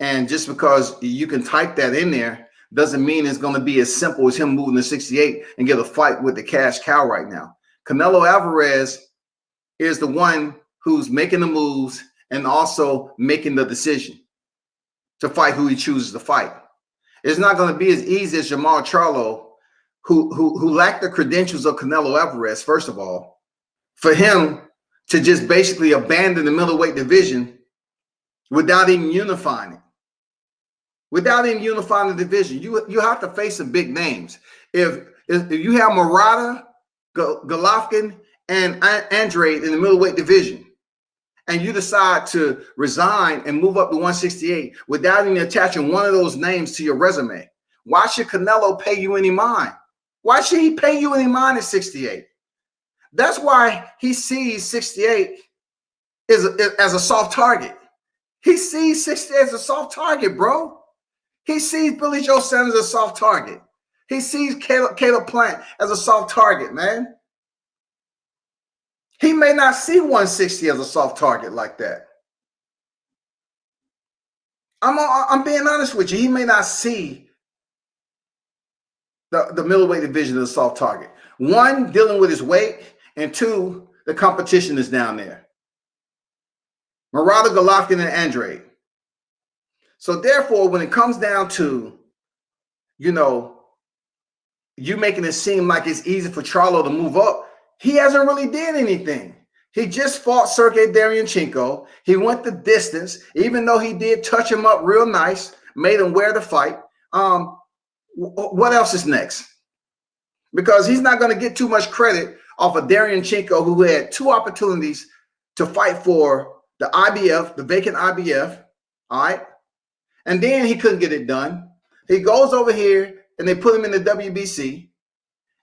and just because you can type that in there doesn't mean it's going to be as simple as him moving to 68 and get a fight with the cash cow right now. Canelo Alvarez is the one who's making the moves and also making the decision to fight who he chooses to fight. It's not going to be as easy as Jermall Charlo, who lacked the credentials of Canelo Alvarez, first of all, for him to just basically abandon the middleweight division without even unifying it. Without even unifying the division, you have to face some big names. If you have Murata, Golovkin, and Andrade in the middleweight division, and you decide to resign and move up to 168 without even attaching one of those names to your resume, why should Canelo pay you any mind? Why should he pay you any mind at 68? That's why he sees 68 as a soft target. He sees 68 as a soft target, bro. He sees Billy Joe Sanders as a soft target. He sees Caleb Plant as a soft target, man. He may not see 160 as a soft target like that. I'm being honest with you. He may not see the middleweight division as a soft target. One, dealing with his weight, and two, the competition is down there. Murata, Golovkin, and Andrade. So therefore, when it comes down to, you making it seem like it's easy for Charlo to move up, he hasn't really did anything. He just fought Sergey Derevyanchenko. He went the distance, even though he did touch him up real nice, made him wear the fight. What else is next? Because he's not going to get too much credit off of Derevyanchenko, who had two opportunities to fight for the IBF, the vacant IBF, all right? And then he couldn't get it done. He goes over here and they put him in the WBC,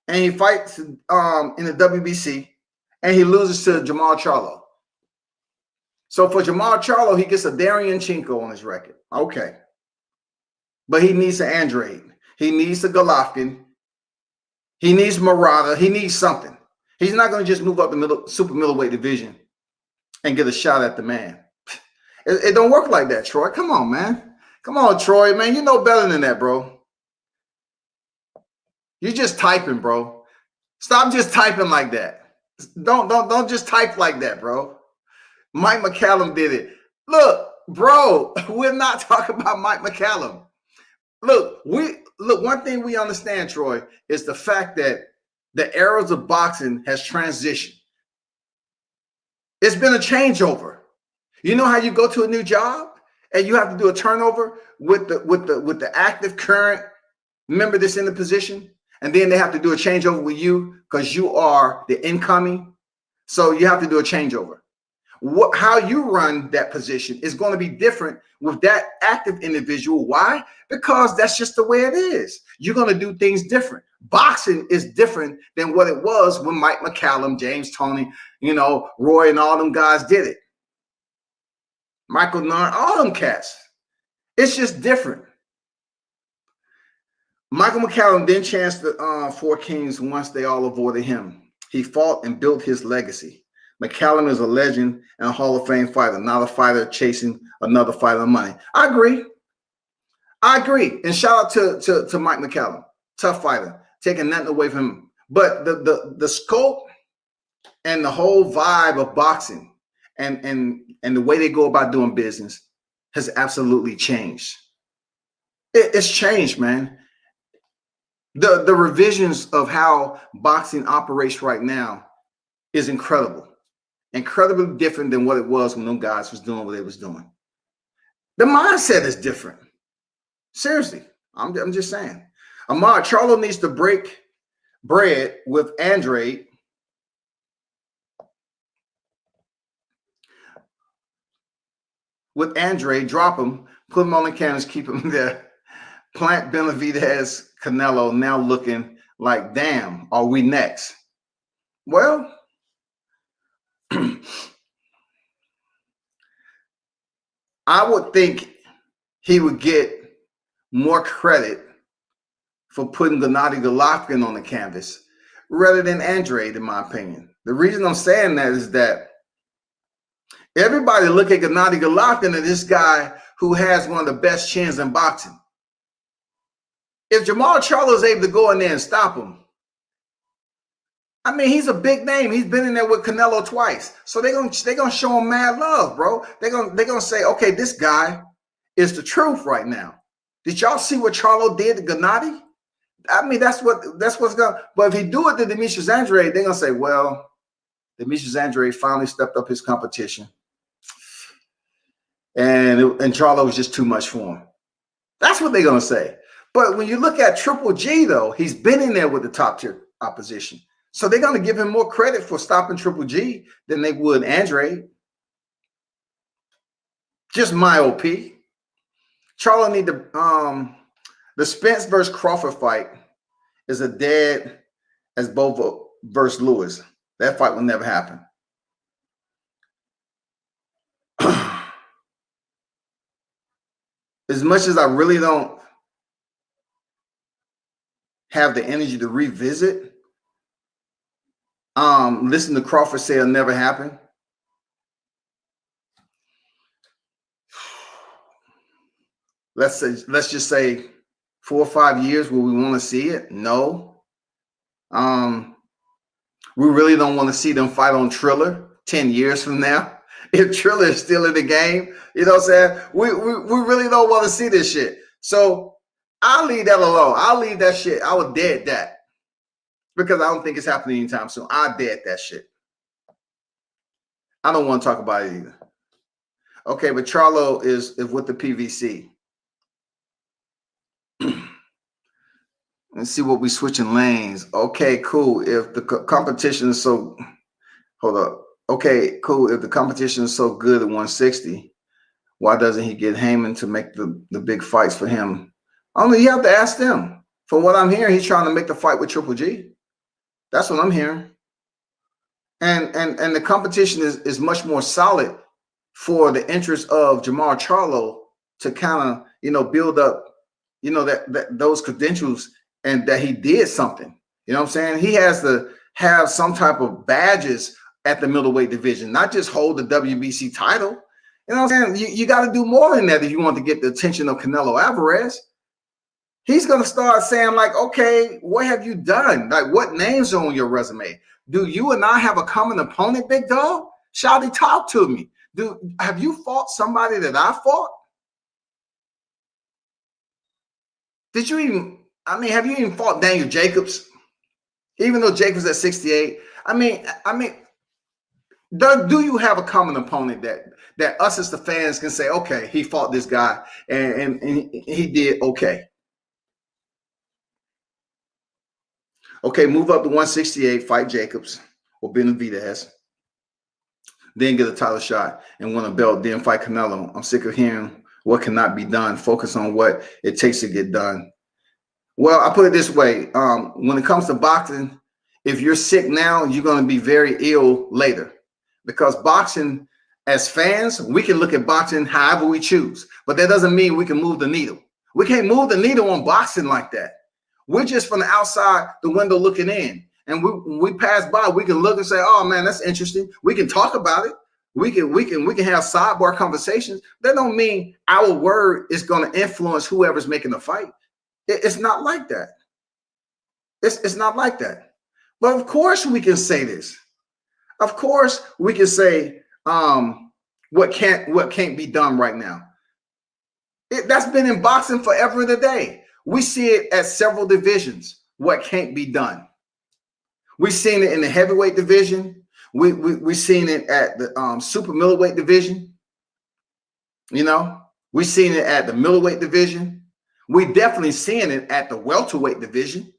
and he fights in the WBC, and he loses to Jermall Charlo. So for Jermall Charlo, he gets a Derevyanchenko on his record. Okay. But he needs an Andrade. He needs a Golovkin. He needs Murata. He needs something. He's not going to just move up the super middleweight division and get a shot at the man. It don't work like that, Troy. Come on, man. Come on, Troy, man. You know better than that, bro. You're just typing, bro. Stop just typing like that. Don't just type like that, bro. Mike McCallum did it. Look, bro, we're not talking about Mike McCallum. Look, one thing we understand, Troy, is the fact that the eras of boxing has transitioned. It's been a changeover. You know how you go to a new job and you have to do a turnover with the active current member that's in the position, and then they have to do a changeover with you because you are the incoming. So you have to do a changeover. How you run that position is going to be different with that active individual. Why? Because that's just the way it is. You're going to do things different. Boxing is different than what it was when Mike McCallum, James Toney, Roy, and all them guys did it. Michael Nunn, all them cats. It's just different. Michael McCallum then chanced the Four Kings once they all avoided him. He fought and built his legacy. McCallum is a legend and a Hall of Fame fighter, not a fighter chasing another fighter money. I agree. And shout out to Mike McCallum, tough fighter, taking nothing away from him. But the scope and the whole vibe of boxing and the way they go about doing business has absolutely changed. It's changed, man. The revisions of how boxing operates right now is incredible. Incredibly different than what it was when them guys was doing what they was doing. The mindset is different. Seriously, I'm just saying. Ahmad, Charlo needs to break bread with Andre. Drop him, put him on the canvas, keep him there. Plant Benavidez, Canelo, now looking like, damn, are we next? Well, I would think he would get more credit for putting Gennady Golovkin on the canvas rather than Andre, in my opinion. The reason I'm saying that is that everybody look at Gennady Golovkin as this guy who has one of the best chins in boxing. If Jermall Charlo is able to go in there and stop him, I mean, he's a big name. He's been in there with Canelo twice. So they're gonna show him mad love, bro. They're gonna say, okay, this guy is the truth right now. Did y'all see what Charlo did to Gennady? I mean, that's what's gonna. But if he do it to Demetrius Andrade, they're gonna say, well, Demetrius Andrade finally stepped up his competition, and Charlo was just too much for him. That's what they're gonna say. But when you look at Triple G, though, he's been in there with the top tier opposition. So they're going to give him more credit for stopping Triple G than they would Andre. Just my OP. Charlo need to the Spence versus Crawford fight is a dead as Bovo versus Lewis. That fight will never happen. As much as I really don't have the energy to revisit, listen to Crawford say it'll never happen. Let's just say 4 or 5 years, will we want to see it? No. We really don't want to see them fight on Triller 10 years from now. If Triller is still in the game, you know what I'm saying? We really don't want to see this shit. So I'll leave that alone. I'll leave that shit. I would dead that. Because I don't think it's happening anytime soon. I dead that shit. I don't want to talk about it either. Okay, but Charlo is with the PVC. Let's see what we switching lanes. Okay, cool. If the competition is so, hold up. Okay, cool. If the competition is so good at 160, why doesn't he get Heyman to make the big fights for him? Only you have to ask them. From what I'm hearing, he's trying to make the fight with Triple G. That's what I'm hearing. And the competition is much more solid for the interest of Jermall Charlo to kind of, you know, build up, you know, that those credentials and that he did something. You know what I'm saying? He has to have some type of badges at the middleweight division, not just hold the WBC title. You know what I'm saying? You got to do more than that if you want to get the attention of Canelo Alvarez. He's going to start saying, like, okay, what have you done? Like, what names are on your resume? Do you and I have a common opponent, big dog? Shawty, talk to me. Have you fought somebody that I fought? Did you even, I mean, have you even fought Daniel Jacobs? Even though Jacobs at 68. I mean, do you have a common opponent that us as the fans can say, okay, he fought this guy and he did okay. Okay, move up to 168, fight Jacobs or Benavidez, then get a title shot and win a belt, then fight Canelo. I'm sick of hearing what cannot be done. Focus on what it takes to get done. Well, I put it this way. When it comes to boxing, if you're sick now, you're going to be very ill later, because boxing as fans, we can look at boxing however we choose, but that doesn't mean we can move the needle. We can't move the needle on boxing like that. We're just from the outside the window looking in. And when we pass by, we can look and say, oh man, that's interesting. We can talk about it. We can have sidebar conversations. That don't mean our word is going to influence whoever's making the fight. It's not like that. It's not like that. But of course we can say this. Of course we can say what can't be done right now. That's been in boxing forever and a day. We see it at several divisions. What can't be done. We've seen it in the heavyweight division. We've seen it at the super middleweight division. You know, we've seen it at the middleweight division. We definitely seeing it at the welterweight division.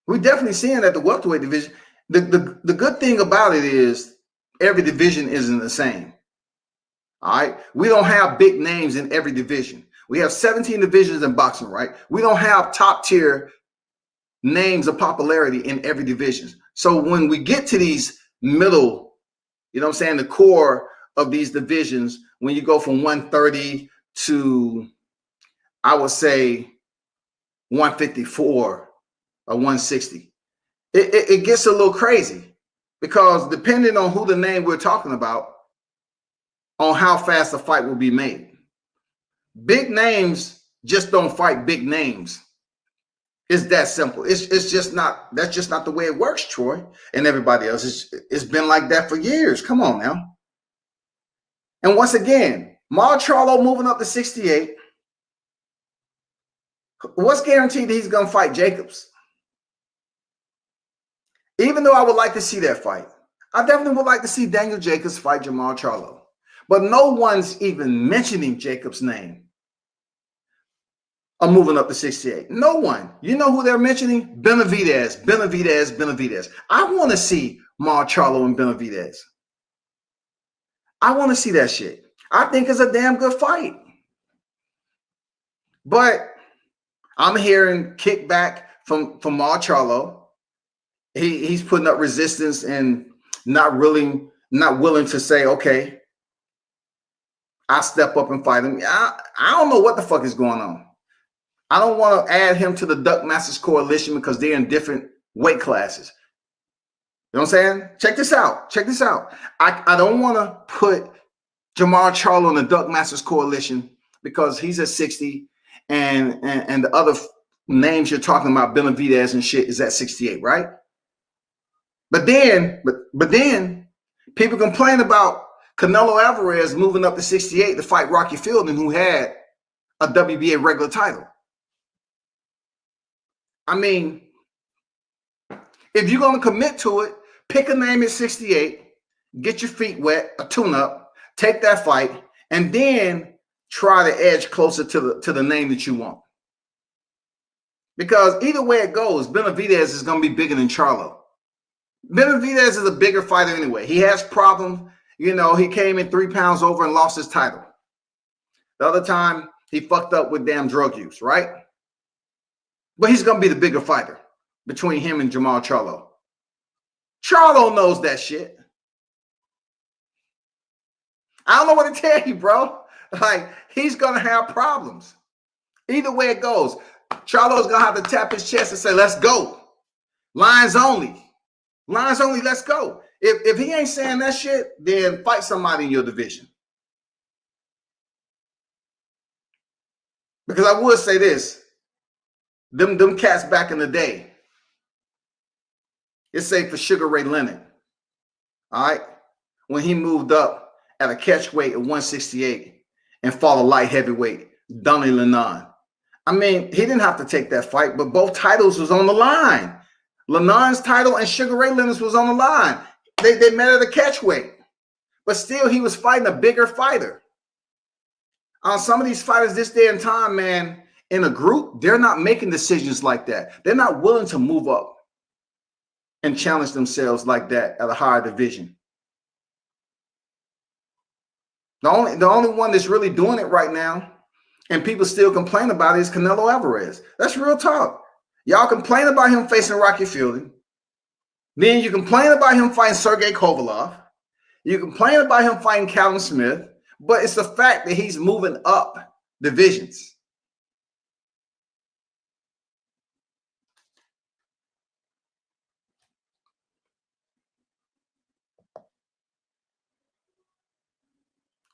We definitely seeing it at the welterweight division. The good thing about it is every division isn't the same. All right. We don't have big names in every division. We have 17 divisions in boxing, right? We don't have top tier names of popularity in every division. So when we get to these middle, you know what I'm saying, the core of these divisions, when you go from 130 to, I would say, 154 or 160, it gets a little crazy because depending on who the name we're talking about, on how fast the fight will be made. Big names just don't fight big names. It's that simple. It's just not, that's just not the way it works, Troy, and everybody else. It's been like that for years. Come on now. And once again, Charlo moving up to 68. What's guaranteed that he's going to fight Jacobs? Even though I would like to see that fight, I definitely would like to see Daniel Jacobs fight Jermall Charlo. But no one's even mentioning Jacobs' name. I'm moving up to 68. No one. You know who they're mentioning? Benavidez. I want to see Charlo and Benavidez. I want to see that shit. I think it's a damn good fight. But I'm hearing kickback from Charlo. He's putting up resistance and not willing to say, okay, I'll step up and fight him. I don't know what the fuck is going on. I don't want to add him to the Duck Masters Coalition because they're in different weight classes. You know what I'm saying? Check this out. I don't want to put Jermall Charlo in the Duck Masters Coalition because he's at 60 and the other names you're talking about, Benavidez and shit, is at 68, right? But then people complain about Canelo Alvarez moving up to 68 to fight Rocky Fielding, who had a WBA regular title. I mean, if you're going to commit to it, pick a name at 68, get your feet wet, a tune-up, take that fight, and then try to edge closer to the name that you want. Because either way it goes, Benavidez is going to be bigger than Charlo. Benavidez is a bigger fighter anyway. He has problems. You know, he came in 3 pounds over and lost his title. The other time, he fucked up with damn drug use, right? But he's going to be the bigger fighter between him and Jermall Charlo. Charlo knows that shit. I don't know what to tell you, bro. Like, he's going to have problems. Either way it goes, Charlo's going to have to tap his chest and say, let's go. Lines only. Lines only, let's go. If he ain't saying that shit, then fight somebody in your division. Because I would say this. Them cats back in the day, it's safe for Sugar Ray Leonard. All right? When he moved up at a catch weight of 168 and fought a light heavyweight, Donnie Lennon. I mean, he didn't have to take that fight, but both titles was on the line. Lennon's title and Sugar Ray Leonard's was on the line. They met at a catch weight, but still he was fighting a bigger fighter. Some of these fighters this day and time, man, in a group, they're not making decisions like that. They're not willing to move up and challenge themselves like that at a higher division. The only one that's really doing it right now, and people still complain about it, is Canelo Alvarez. That's real talk. Y'all complain about him facing Rocky Fielding. Then you complain about him fighting Sergey Kovalev. You complain about him fighting Callum Smith, but it's the fact that he's moving up divisions.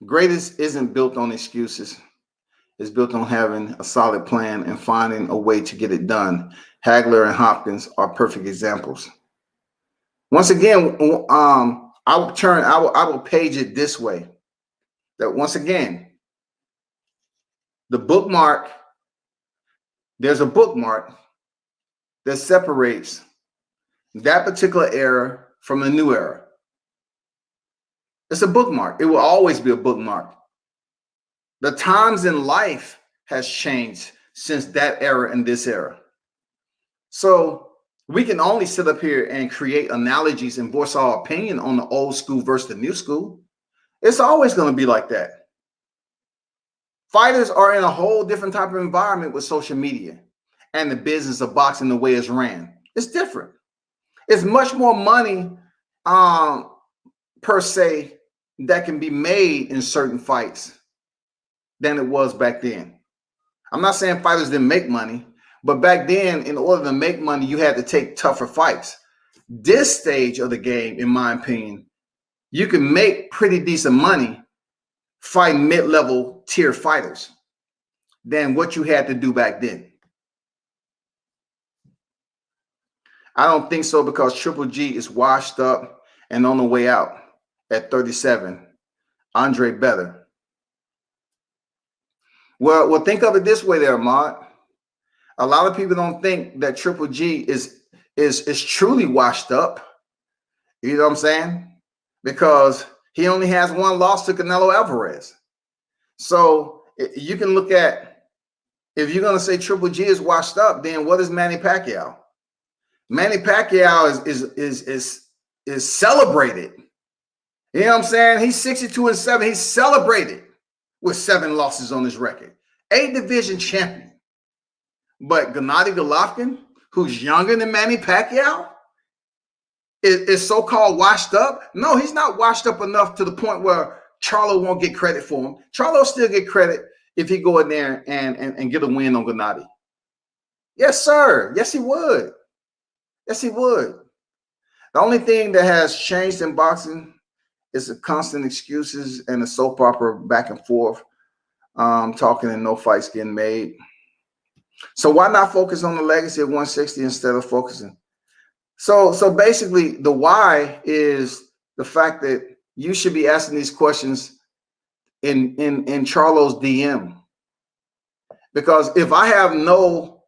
Greatest isn't built on excuses. It's built on having a solid plan and finding a way to get it done. Hagler and Hopkins are perfect examples. Once again, I will page it this way. That once again, the bookmark, there's a bookmark that separates that particular era from the new era. It's a bookmark. It will always be a bookmark. The times in life has changed since that era and this era. So we can only sit up here and create analogies and voice our opinion on the old school versus the new school. It's always going to be like that. Fighters are in a whole different type of environment with social media and the business of boxing, the way it's ran. It's different. It's much more money per se that can be made in certain fights than it was back then. I'm not saying fighters didn't make money, but back then, in order to make money, you had to take tougher fights. This stage of the game, in my opinion, you can make pretty decent money fighting mid-level tier fighters than what you had to do back then. I don't think so, because Triple G is washed up and on the way out at 37. Andre better. Well, think of it this way there, Ahmad. A lot of people don't think that Triple G is truly washed up. You know what I'm saying? Because he only has one loss to Canelo Alvarez. So you can look at, if you're going to say Triple G is washed up, then what is Manny Pacquiao? Manny Pacquiao is celebrated. You know what I'm saying? He's 62-7. He's celebrated with 7 losses on his record. 8 division champion. But Gennady Golovkin, who's younger than Manny Pacquiao, is so-called washed up. No, he's not washed up enough to the point where Charlo won't get credit for him. Charlo still get credit if he go in there and get a win on Gennady. Yes, sir. Yes, he would. Yes, he would. The only thing that has changed in boxing is the constant excuses and the soap opera back and forth, talking and no fights getting made. So why not focus on the legacy of 160 instead of focusing? So basically, the why is the fact that you should be asking these questions in Charlo's DM. Because if I have no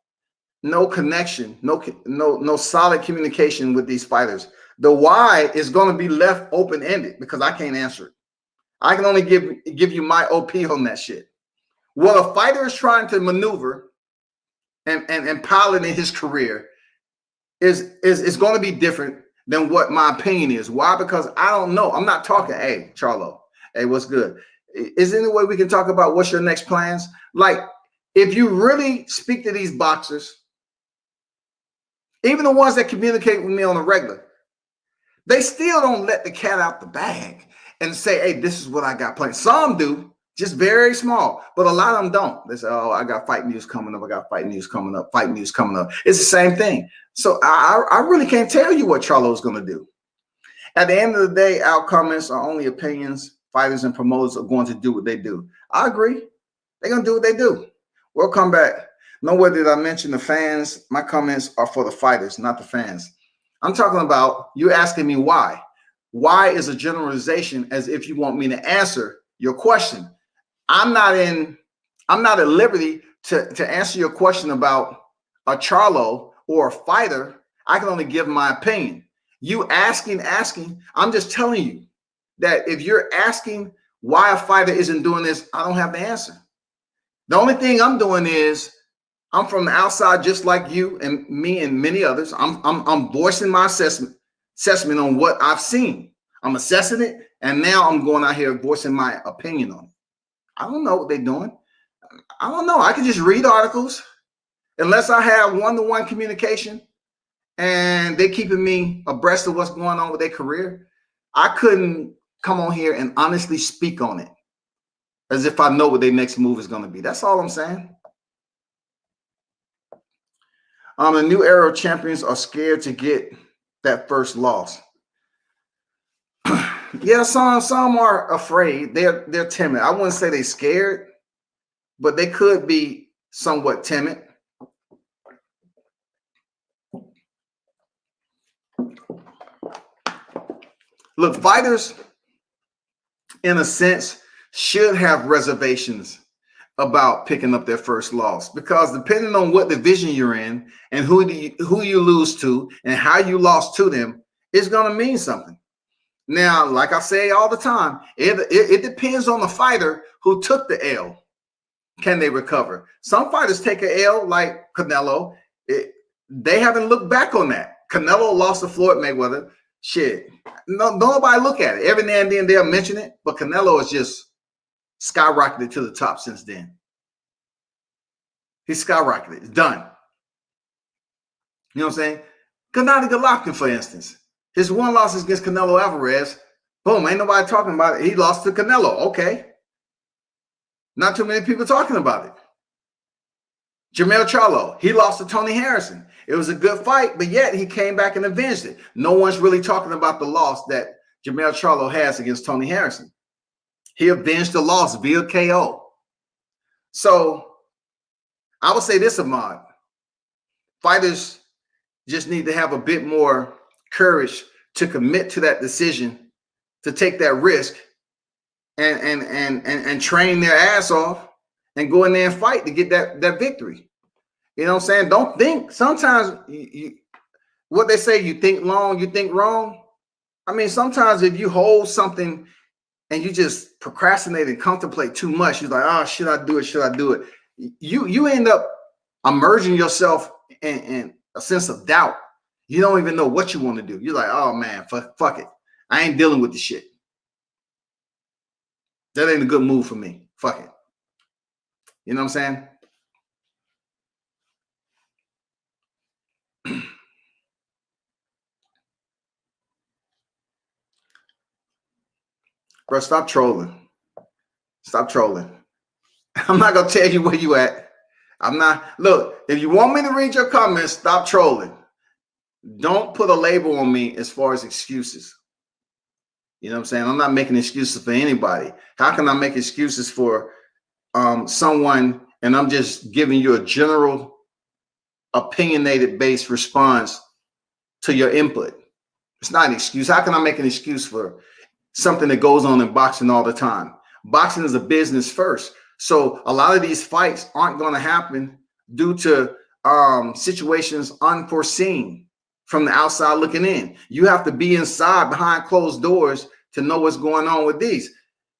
connection, no solid communication with these fighters, the why is going to be left open-ended because I can't answer it. I can only give you my OP on that shit. What a fighter is trying to maneuver and pilot in his career is going to be different than what my opinion is. Why? Because I don't know. I'm not talking, hey, Charlo, hey, what's good? Is there any way we can talk about what's your next plans? Like, if you really speak to these boxers, even the ones that communicate with me on a regular, they still don't let the cat out the bag and say, hey, this is what I got planned. Some do, just very small, but a lot of them don't. They say, oh, I got fight news coming up. I got fight news coming up, fight news coming up. It's the same thing. So I really can't tell you what Charlo is going to do. At the end of the day, our comments are only opinions. Fighters and promoters are going to do what they do. I agree. They're going to do what they do. We'll come back. Nowhere did I mention the fans. My comments are for the fighters, not the fans. I'm talking about you asking me why. Why is a generalization as if you want me to answer your question. I'm not at liberty to answer your question about a Charlo or a fighter. I can only give my opinion. You asking, I'm just telling you that if you're asking why a fighter isn't doing this, I don't have the answer. The only thing I'm doing is I'm from the outside, just like you and me and many others. I'm voicing my assessment on what I've seen. I'm assessing it, and now I'm going out here voicing my opinion on it. I don't know what they're doing. I don't know. I can just read articles. Unless I have one-to-one communication and they're keeping me abreast of what's going on with their career, I couldn't come on here and honestly speak on it as if I know what their next move is going to be. That's all I'm saying. The new era of champions are scared to get that first loss. Yeah, some are afraid. They're timid. I wouldn't say they're scared, but they could be somewhat timid. Look, fighters, in a sense, should have reservations about picking up their first loss, because depending on what division you're in and who you lose to and how you lost to them, it's going to mean something. Now, like I say all the time, it depends on the fighter who took the L. Can they recover? Some fighters take an L like Canelo. They haven't looked back on that. Canelo lost to Floyd Mayweather. Shit. Nobody look at it. Every now and then they'll mention it, but Canelo has just skyrocketed to the top since then. He's skyrocketed. It's done. You know what I'm saying? Gennady Golovkin, for instance. His one loss is against Canelo Alvarez. Boom, ain't nobody talking about it. He lost to Canelo. Okay. Not too many people talking about it. Jermall Charlo, he lost to Tony Harrison. It was a good fight, but yet he came back and avenged it. No one's really talking about the loss that Jermall Charlo has against Tony Harrison. He avenged the loss via KO. So I would say this, Ahmad. Fighters just need to have a bit more courage to commit to that decision, to take that risk, and train their ass off and go in there and fight to get that victory. You know what I'm saying? Don't think. Sometimes what they say, you think long, you think wrong. I mean, sometimes if you hold something and you just procrastinate and contemplate too much, you're like, oh, should I do it? Should I do it? You end up immersing yourself in a sense of doubt. You don't even know what you want to do. You're like, oh man, fuck it. I ain't dealing with the shit. That ain't a good move for me. Fuck it. You know what I'm saying? Bro, stop trolling. Stop trolling. I'm not going to tell you where you at. I'm not. Look, if you want me to read your comments, stop trolling. Don't put a label on me as far as excuses. You know what I'm saying? I'm not making excuses for anybody. How can I make excuses for someone and I'm just giving you a general opinionated based response to your input? It's not an excuse. How can I make an excuse for something that goes on in boxing all the time? Boxing is a business first. So a lot of these fights aren't going to happen due to situations unforeseen from the outside looking in. You have to be inside behind closed doors to know what's going on with these.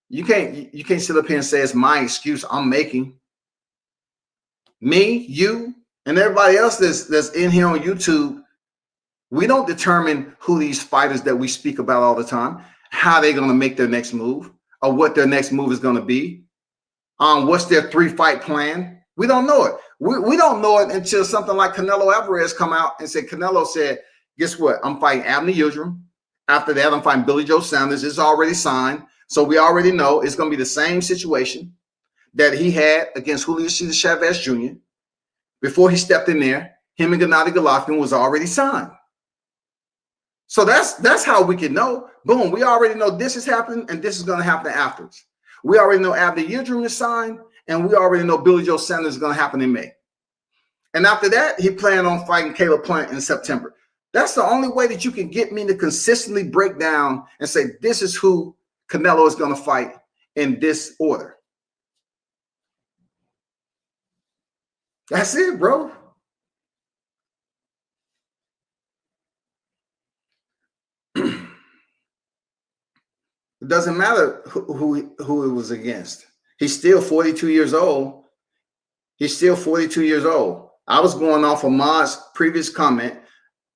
You can't sit up here and say it's my excuse I'm making. Me, you, and everybody else that's in here on YouTube, we don't determine who these fighters that we speak about all the time, how they're going to make their next move or what their next move is going to be. What's their 3-fight plan? We don't know it. We don't know it until something like Canelo Alvarez come out and say, Canelo said, guess what? I'm fighting Abner Yildirim. After that, I'm fighting Billy Joe Saunders. It's already signed. So we already know it's going to be the same situation that he had against Julio Cesar Chavez Jr. Before he stepped in there. Him and Gennady Golovkin was already signed. So that's how we can know. Boom, we already know this is happening and this is going to happen afterwards. We already know Abner Yildirim is signed, and we already know Billy Joe Saunders is going to happen in May. And after that, he planned on fighting Caleb Plant in September. That's the only way that you can get me to consistently break down and say, this is who Canelo is going to fight in this order. That's it, bro. It doesn't matter who it was against. He's still 42 years old. He's still 42 years old. I was going off of Ma's previous comment,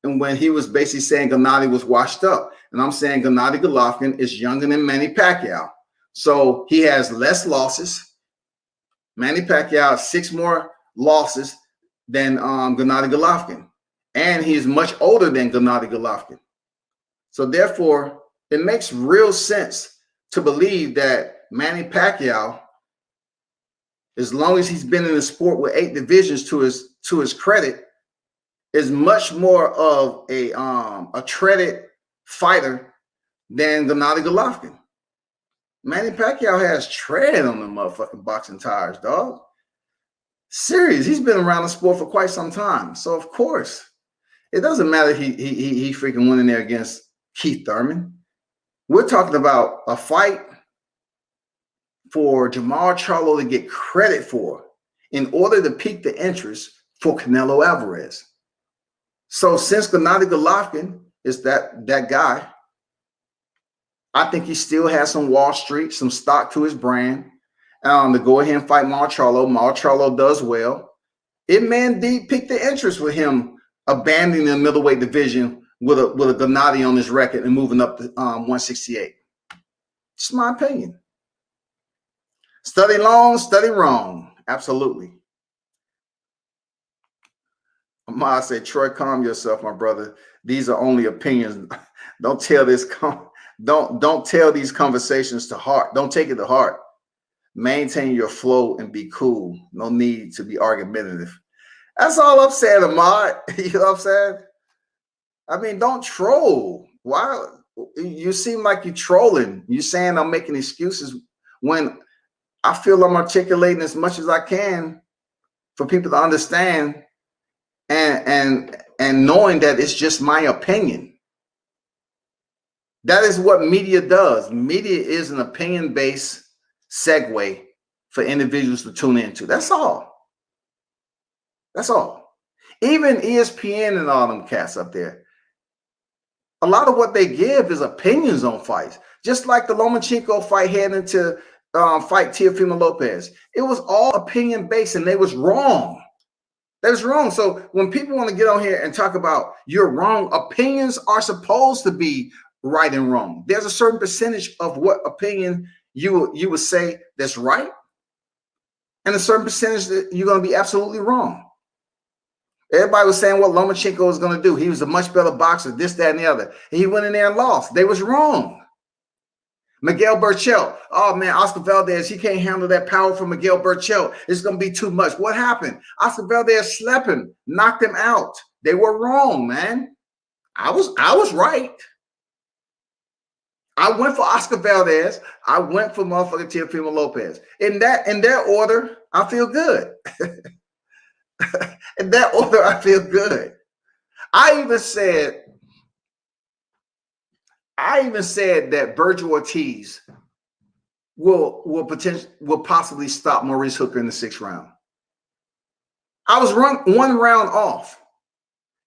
and when he was basically saying Gennady was washed up. And I'm saying Gennady Golovkin is younger than Manny Pacquiao. So he has less losses. Manny Pacquiao has 6 more losses than Gennady Golovkin. And he is much older than Gennady Golovkin. So therefore, it makes real sense to believe that Manny Pacquiao, as long as he's been in the sport with 8 divisions to his credit, is much more of a treaded fighter than Gennady Golovkin. Manny Pacquiao has tread on the motherfucking boxing tires, dog. Serious. He's been around the sport for quite some time. So of course, it doesn't matter he freaking went in there against Keith Thurman. We're talking about a fight for Jermall Charlo to get credit for in order to pique the interest for Canelo Alvarez. So since Gennady Golovkin is that guy, I think he still has some Wall Street, some stock to his brand to go ahead and fight Charlo. Charlo does well. It may indeed pique the interest with him abandoning the middleweight division with a Gennady on his record and moving up to 168. It's my opinion. Study long, study wrong. Absolutely. I say, Troy, calm yourself, my brother. These are only opinions. Don't tell this. Don't tell these conversations to heart. Don't take it to heart. Maintain your flow and be cool. No need to be argumentative. That's all I'm saying, Ahmad. You know what I'm saying? I mean, don't troll. Why? You seem like you're trolling. You're saying I'm making excuses when I feel I'm articulating as much as I can for people to understand and knowing that it's just my opinion. That is what media does. Media is an opinion-based segue for individuals to tune into. That's all. That's all. Even ESPN and all them cats up there, a lot of what they give is opinions on fights. Just like the Lomachenko fight heading into fight Teofimo Lopez. It was all opinion-based and they was wrong. That was wrong. So when people want to get on here and talk about you're wrong, opinions are supposed to be right and wrong. There's a certain percentage of what opinion you would say that's right, and a certain percentage that you're going to be absolutely wrong. Everybody was saying what Lomachenko was going to do. He was a much better boxer, this, that, and the other. And he went in there and lost. They was wrong. Miguel Berchelt. Oh, man, Oscar Valdez, he can't handle that power from Miguel Berchelt. It's going to be too much. What happened? Oscar Valdez slept him, knocked him out. They were wrong, man. I was right. I went for Oscar Valdez. I went for motherfucking Teofimo Lopez. In that order, I feel good. In that order, I feel good. I even said that Virgil Ortiz will possibly stop Maurice Hooker in the 6th round. I was one round off,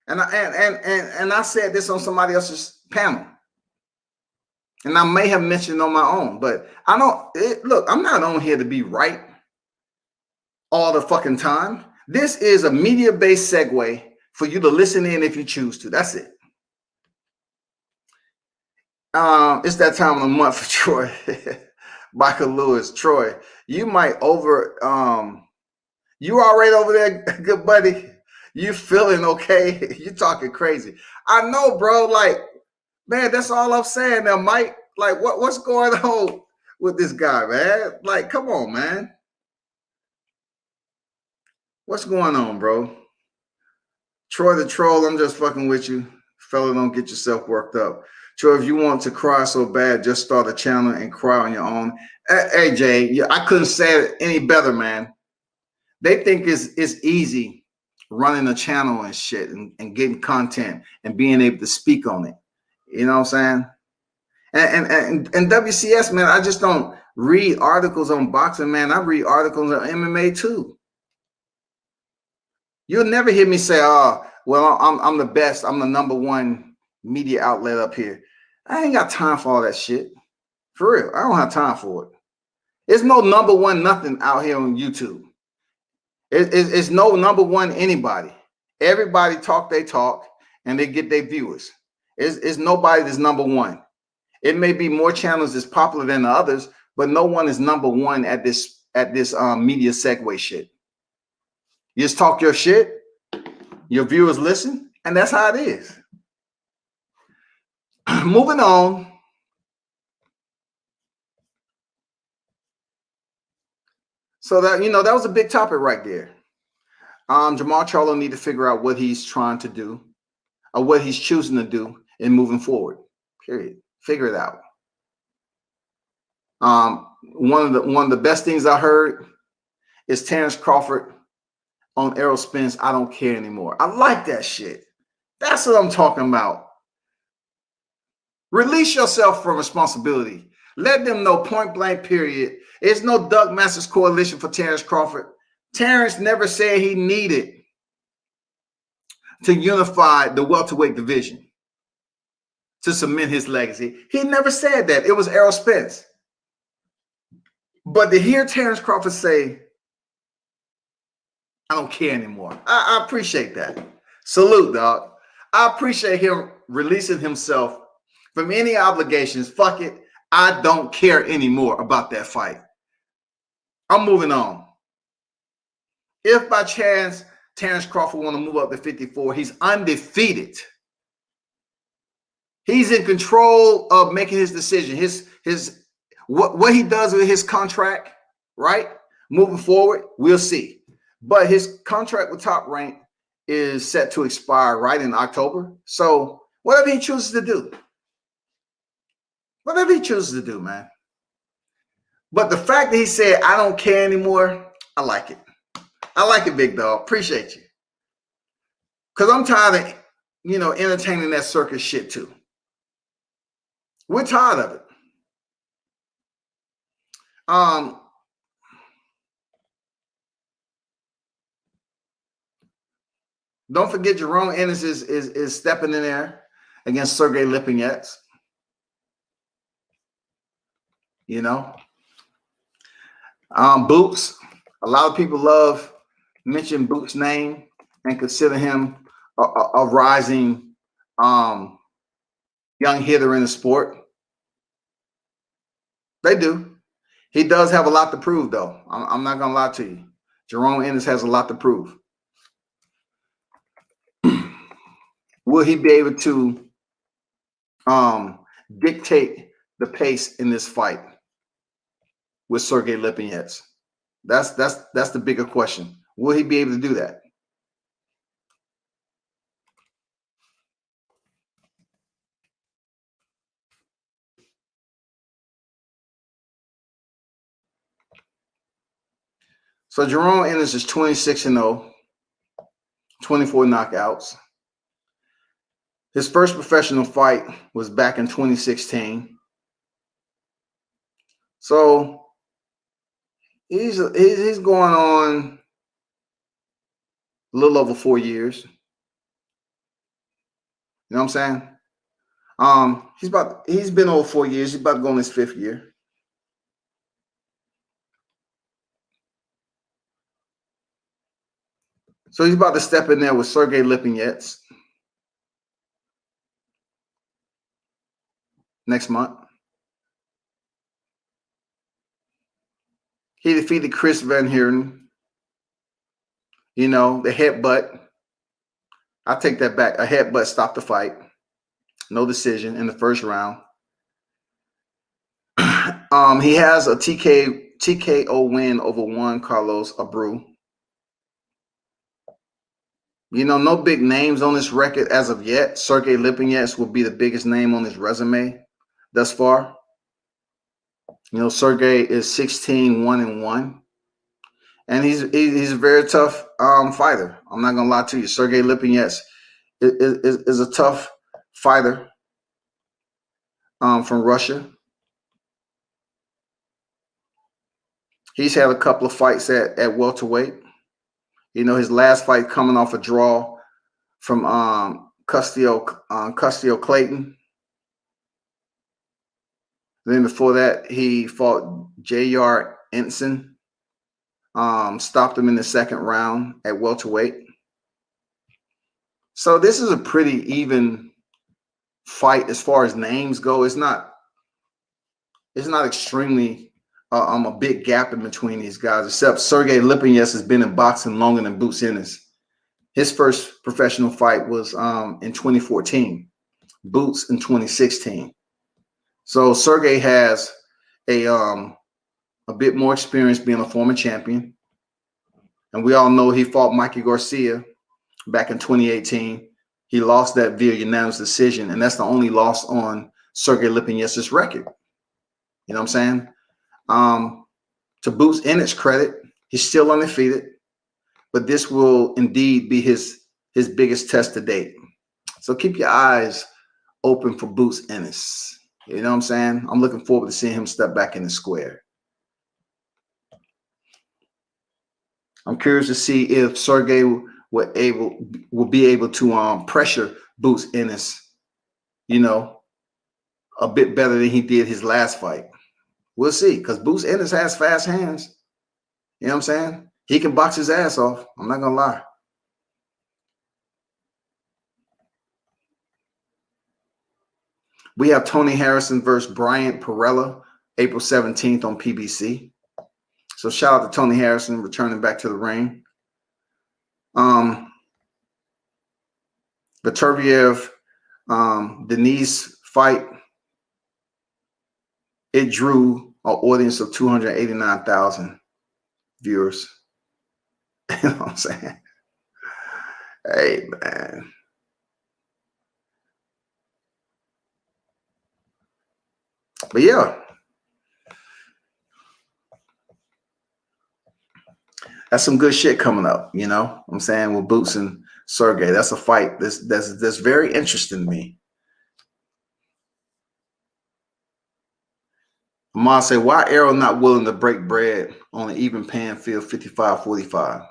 and I said this on somebody else's panel, and I may have mentioned on my own, but I don't look. I'm not on here to be right all the fucking time. This is a media-based segue for you to listen in if you choose to. That's it. It's that time of the month for Troy. Michael Lewis. Troy, you might you all right over there, good buddy? You feeling okay? You talking crazy. I know, bro. Like, man, that's all I'm saying now, Mike. Like, what's going on with this guy, man? Like, come on, man. What's going on, bro? Troy the Troll, I'm just fucking with you. Fella, don't get yourself worked up. Troy, if you want to cry so bad, just start a channel and cry on your own. Hey, Jay, I couldn't say it any better, man. They think it's easy running a channel and shit and getting content and being able to speak on it. You know what I'm saying? And WCS, man, I just don't read articles on boxing, man. I read articles on MMA too. You'll never hear me say, oh, well, I'm the best. I'm the #1 media outlet up here. I ain't got time for all that shit. For real. I don't have time for it. There's no #1 nothing out here on YouTube. It's no #1 anybody. Everybody talk they talk and they get their viewers. It's nobody that's #1. It may be more channels that's popular than the others, but no one is #1 at this media segue shit. You just talk your shit, your viewers listen, and that's how it is. Moving on. So that, you know, that was a big topic right there. Jermall Charlo need to figure out what he's trying to do or what he's choosing to do in moving forward. Period. Figure it out. One of the best things I heard is Terrence Crawford on Errol Spence. I don't care anymore. I like that shit. That's what I'm talking about. Release yourself from responsibility. Let them know point blank, period. It's no Doug Masters coalition for Terrence Crawford. Terrence never said he needed to unify the welterweight division to cement his legacy. He never said that. It was Errol Spence. But to hear Terrence Crawford say, I don't care anymore, I appreciate that. Salute, dog. I appreciate him releasing himself from any obligations. Fuck it. I don't care anymore about that fight. I'm moving on. If by chance Terrence Crawford want to move up to 54, he's undefeated. He's in control of making his decision. What he does with his contract, right? Moving forward, we'll see. But his contract with Top Rank is set to expire right in October. So whatever he chooses to do. Whatever he chooses to do, man. But the fact that he said, I don't care anymore, I like it. I like it, big dog. Appreciate you. Because I'm tired of, you know, entertaining that circus shit too. We're tired of it. Don't forget Jerome Ennis is stepping in there against Sergey Lipinets. You know, Boots. A lot of people love mention Boots' name and consider him a rising young hitter in the sport. They do. He does have a lot to prove, though. I'm not gonna lie to you. Jerome Ennis has a lot to prove. Will he be able to dictate the pace in this fight with Sergey Lipinets? That's the bigger question. Will he be able to do that? So Jerome Ennis is 26-0, 24 knockouts. His first professional fight was back in 2016. So he's going on a little over 4 years. You know what I'm saying? He's been over 4 years. He's about to go in his 5th year. So he's about to step in there with Sergey Lipinets next month. He defeated Chris Van Heerden. You know, the headbutt. I take that back. A headbutt stopped the fight. No decision in the first round. He has a TKO win over Juan Carlos Abreu. You know, no big names on this record as of yet. Sergey Lipinets will be the biggest name on his resume thus far. You know, Sergey is 16-1-1. And he's a very tough fighter. I'm not gonna lie to you. Sergey Lipinets is a tough fighter from Russia. He's had a couple of fights at welterweight. You know, his last fight coming off a draw from Castillo Clayton. Then before that, he fought J.R. Ensign. Stopped him in the 2nd round at welterweight. So this is a pretty even fight as far as names go. It's not extremely a big gap in between these guys, except Sergey Lipinets has been in boxing longer than Boots Ennis. His first professional fight was in 2014, Boots in 2016. So Sergey has a a bit more experience being a former champion. And we all know he fought Mikey Garcia back in 2018. He lost that via unanimous decision, and that's the only loss on Sergey Lipinets's record. You know what I'm saying? To Boots Ennis's credit, he's still undefeated, but this will indeed be his biggest test to date. So keep your eyes open for Boots Ennis. You know what I'm saying? I'm looking forward to seeing him step back in the square. I'm curious to see if Sergey will be able to pressure Boots Ennis, you know, a bit better than he did his last fight. We'll see, because Boots Ennis has fast hands. You know what I'm saying? He can box his ass off. I'm not gonna lie. We have Tony Harrison versus Bryant Perella, April 17th on PBC. So shout out to Tony Harrison returning back to the ring. The Turviev Denise fight, it drew an audience of 289,000 viewers. You know what I'm saying? Hey, man. But yeah, that's some good shit coming up, you know what I'm saying, with Boots and Sergey. That's a fight that's very interesting to me. Amon say, why Errol not willing to break bread on an even paying field, 55-45?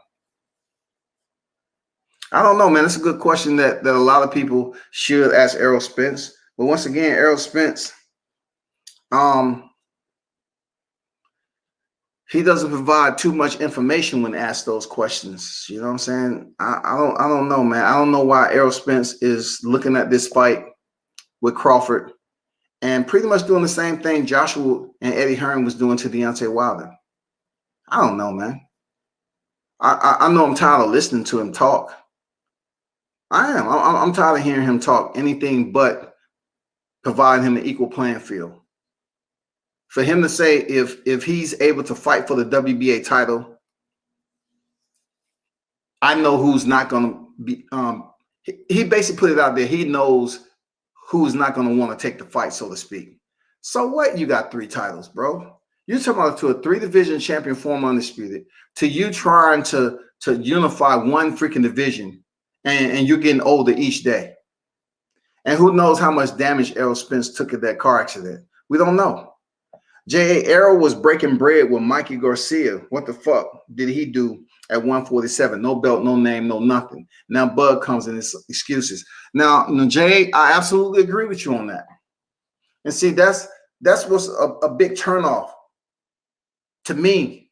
I don't know, man. It's a good question that a lot of people should ask Errol Spence. But once again, Errol Spence, he doesn't provide too much information when asked those questions. You know what I'm saying? I don't know, man. I don't know why Errol Spence is looking at this fight with Crawford and pretty much doing the same thing Joshua and Eddie Hearn was doing to Deontay Wilder. I don't know, man. I know I'm tired of listening to him talk. I am. I'm tired of hearing him talk anything but provide him an equal playing field. For him to say if he's able to fight for the WBA title, I know who's not going to be. He basically put it out there. He knows who's not going to want to take the fight, so to speak. So what? You got 3 titles, bro. You're talking about to a 3-division champion, former undisputed, to you trying to unify one freaking division, and you're getting older each day. And who knows how much damage Errol Spence took at that car accident? We don't know. J.A. Errol was breaking bread with Mikey Garcia. What the fuck did he do at 147? No belt, no name, no nothing. Now Bud comes in his excuses. Now, Jay, I absolutely agree with you on that. And see, that's what's a big turnoff to me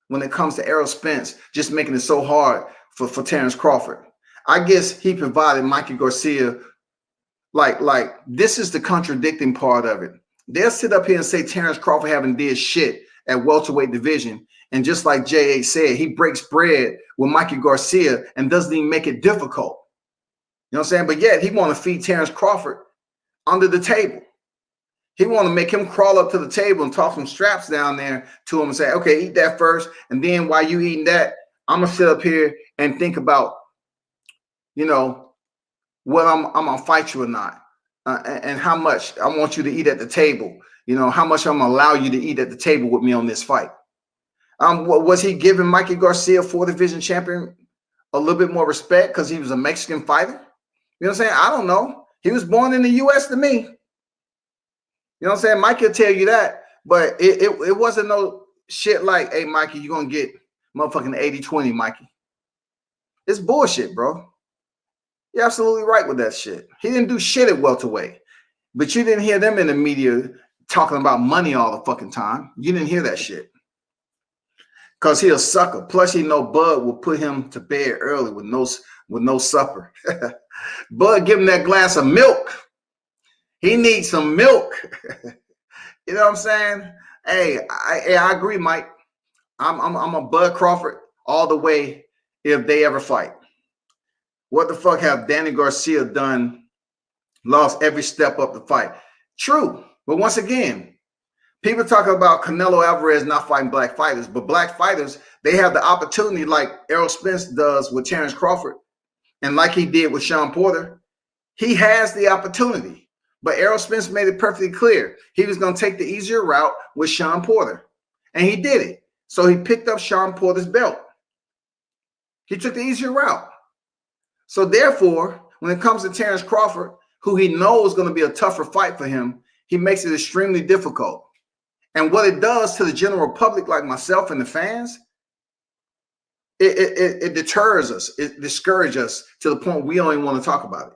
when it comes to Errol Spence just making it so hard for Terrence Crawford. I guess he provided Mikey Garcia, like this is the contradicting part of it. They'll sit up here and say Terrence Crawford haven't did shit at welterweight division. And just like J.A. said, he breaks bread with Mikey Garcia and doesn't even make it difficult. You know what I'm saying? But yet he want to feed Terrence Crawford under the table. He want to make him crawl up to the table and toss some straps down there to him and say, okay, eat that first. And then while you eating that, I'm going to sit up here and think about, you know, whether I'm going to fight you or not. And how much I want you to eat at the table, you know, how much I'm gonna allow you to eat at the table with me on this fight. Was he giving Mikey Garcia, 4-division champion, a little bit more respect because he was a Mexican fighter? You know what I'm saying? I don't know. He was born in the U.S. to me. You know what I'm saying? Mikey will tell you that, but it wasn't no shit like, hey, Mikey, you're gonna get motherfucking 80-20, Mikey. It's bullshit, bro. You're absolutely right with that shit. He didn't do shit at welterweight, but you didn't hear them in the media talking about money all the fucking time. You didn't hear that shit because he a sucker. Plus, he know Bud will put him to bed early with no supper. Bud give him that glass of milk. He needs some milk. You know what I'm saying? Hey, I agree, Mike. I'm a Bud Crawford all the way if they ever fight. What the fuck have Danny Garcia done? Lost every step up the fight. True. But once again, People talk about Canelo Alvarez not fighting black fighters, but black fighters, they have the opportunity like Errol Spence does with Terrence Crawford, and like he did with Sean Porter. He has the opportunity, but Errol Spence made it perfectly clear he was going to take the easier route with Sean Porter, and he did it. So he picked up Sean Porter's belt. He took the easier route. So therefore, when it comes to Terrence Crawford, who he knows is going to be a tougher fight for him, he makes it extremely difficult. And what it does to the general public, like myself and the fans, it deters us. It discourages us to the point we don't even want to talk about it.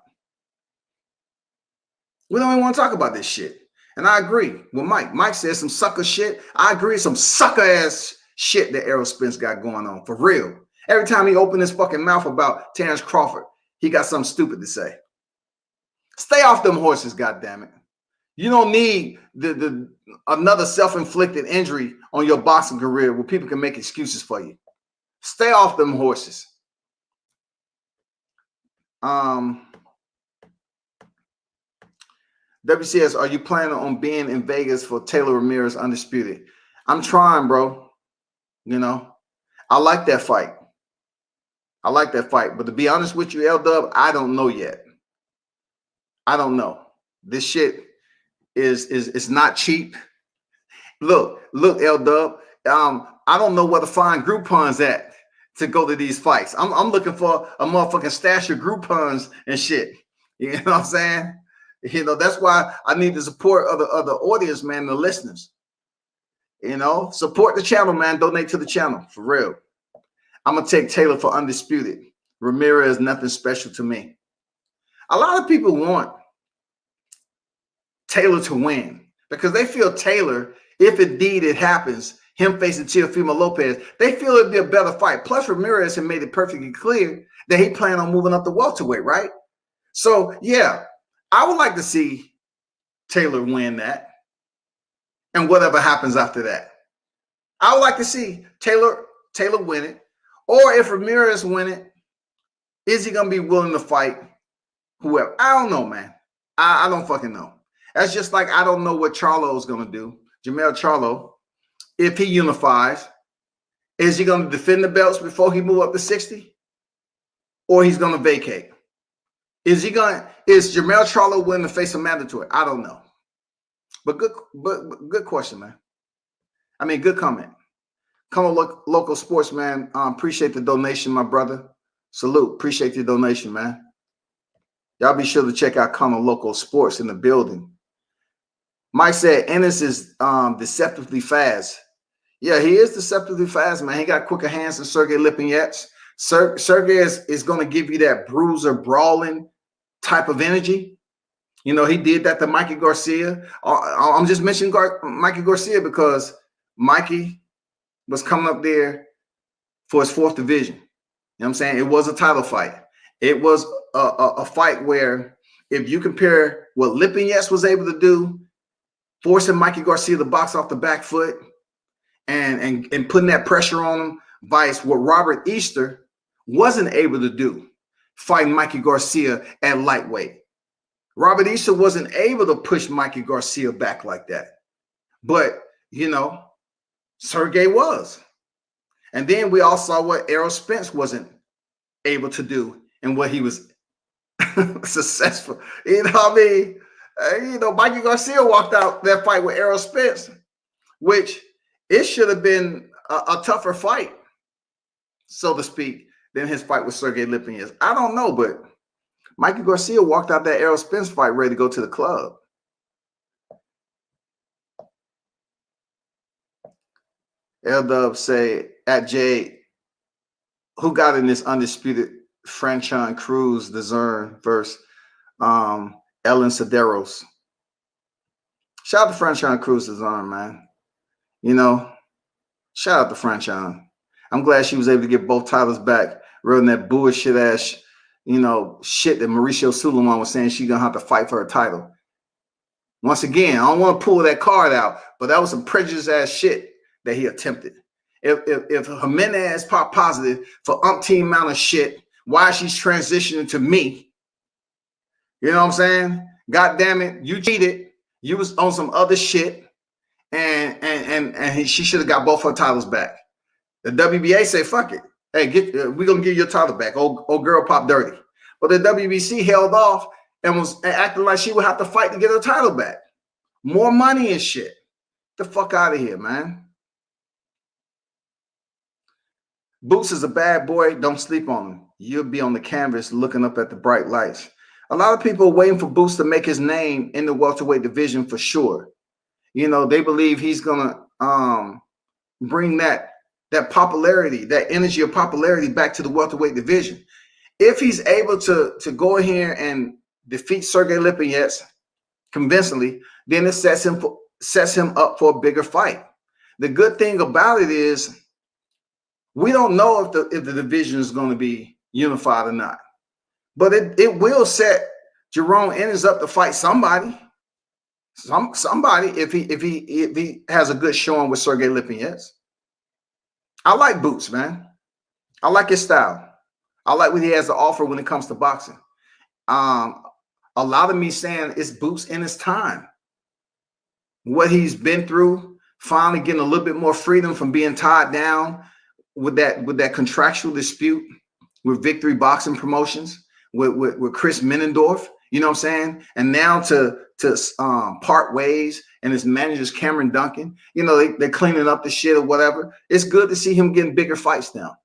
We don't even want to talk about this shit. And I agree with Mike. Mike says some sucker shit. I agree, some sucker ass shit that Errol Spence got going on, for real. Every time he opened his fucking mouth about Terrence Crawford, he got something stupid to say. Stay off them horses, goddammit. You don't need another self-inflicted injury on your boxing career where people can make excuses for you. Stay off them horses. WCS, are you planning on being in Vegas for Taylor Ramirez Undisputed? I'm trying, bro. You know, I like that fight. I like that fight. But to be honest with you, L-Dub, I don't know yet. I don't know. This shit is not cheap. Look, L-Dub. I don't know where to find Groupons at to go to these fights. I'm looking for a motherfucking stash of Groupons and shit. You know what I'm saying? You know, that's why I need the support of the audience, man, the listeners. You know, support the channel, man. Donate to the channel, for real. I'm going to take Taylor for Undisputed. Ramirez, nothing special to me. A lot of people want Taylor to win because they feel Taylor, if indeed it happens, him facing Teofimo Lopez, they feel it'd be a better fight. Plus, Ramirez had made it perfectly clear that he planned on moving up the welterweight, right? So, yeah, I would like to see Taylor win that and whatever happens after that. I would like to see Taylor win it. Or if Ramirez win it, is he going to be willing to fight whoever? I don't know, man. I don't fucking know. That's just like I don't know what Charlo is going to do. Jermall Charlo, if he unifies, is he going to defend the belts before he move up to 60? Or he's going to vacate? Is Jermall Charlo willing to face a mandatory? I don't know. But good question, man. I mean, good comment. Come on, local sports, man. Appreciate the donation, my brother. Salute. Appreciate the donation, man. Y'all be sure to check out Come on Local Sports in the building. Mike said Ennis is deceptively fast. Yeah, he is deceptively fast, man. He got quicker hands than Sergey Lipinets. Sergey is going to give you that bruiser, brawling type of energy. You know, he did that to Mikey Garcia. I'm just mentioning Mikey Garcia because Mikey was coming up there for his 4th division. You know what I'm saying? It was a title fight. It was a fight where if you compare what Lipinets was able to do, forcing Mikey Garcia to box off the back foot and putting that pressure on him, vice what Robert Easter wasn't able to do, fighting Mikey Garcia at lightweight. Robert Easter wasn't able to push Mikey Garcia back like that. But, you know, Sergey was. And then we all saw what Errol Spence wasn't able to do and what he was successful. You know what I mean? You know, Mikey Garcia walked out that fight with Errol Spence, which it should have been a tougher fight, so to speak, than his fight with Sergey Lipinets. I don't know, but Mikey Garcia walked out that Errol Spence fight ready to go to the club. L-Dub say at Jade, who got in this undisputed Franchon Cruz DAZN versus Ellen Cederos? Shout out to Franchon Cruz DAZN, man. You know, shout out to Franchon. I'm glad she was able to get both titles back rather than that bullshit ass, you know, shit that Mauricio Suleiman was saying she's gonna have to fight for her title. Once again, I don't want to pull that card out, but that was some prejudice ass shit that he attempted. If Jimenez pop positive for umpteen amount of shit, why she's transitioning to me? You know what I'm saying? God damn it, you cheated. You was on some other shit, and she should have got both her titles back. The WBA say, fuck it. Hey, we're going to give you your title back. Old girl pop dirty. But the WBC held off and was acting like she would have to fight to get her title back. More money and shit. Get the fuck out of here, man. Boots is a bad boy. Don't sleep on him. You'll be on the canvas looking up at the bright lights. A lot of people are waiting for Boots to make his name in the welterweight division for sure. You know, they believe he's going to bring that popularity, that energy of popularity back to the welterweight division. If he's able to go in here and defeat Sergey Lipinets convincingly, then it sets him up for a bigger fight. The good thing about it is we don't know if the division is going to be unified or not, but it will set Jerome Ennis up to fight somebody. Somebody if he has a good showing with Sergey Lipinets. I like Boots, man. I like his style. I like what he has to offer when it comes to boxing. A lot of me saying it's Boots in his time. What he's been through, finally getting a little bit more freedom from being tied down with that contractual dispute with Victory Boxing Promotions, with Chris Menendorf, you know what I'm saying? And now to part ways, and his manager's Cameron Duncan, you know, they're cleaning up the shit or whatever. It's good to see him getting bigger fights now.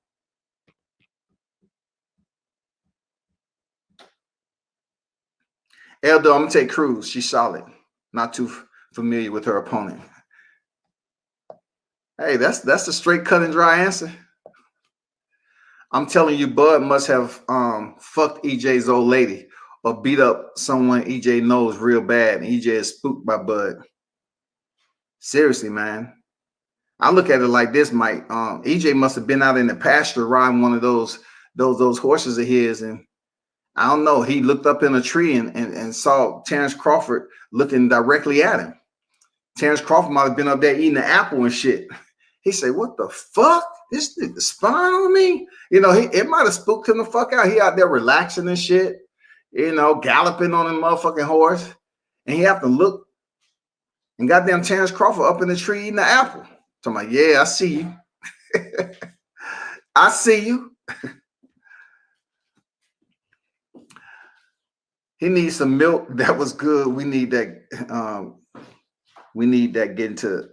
Elder, I'm gonna take Cruz. She's solid. Not too familiar with her opponent. Hey, that's the straight cut and dry answer. I'm telling you, Bud must have fucked EJ's old lady or beat up someone EJ knows real bad, and EJ is spooked by Bud. Seriously, man. I look at it like this, Mike. EJ must have been out in the pasture riding one of those horses of his, and I don't know. He looked up in a tree and saw Terrence Crawford looking directly at him. Terrence Crawford might have been up there eating an apple and shit. He said, "What the fuck? This nigga spying on me?" You know, it might have spooked him the fuck out. He out there relaxing and shit, you know, galloping on a motherfucking horse, and he have to look. And goddamn Terrence Crawford up in the tree eating the apple. So I'm like, yeah, I see you. I see you. He needs some milk. That was good. We need that. We need that getting to.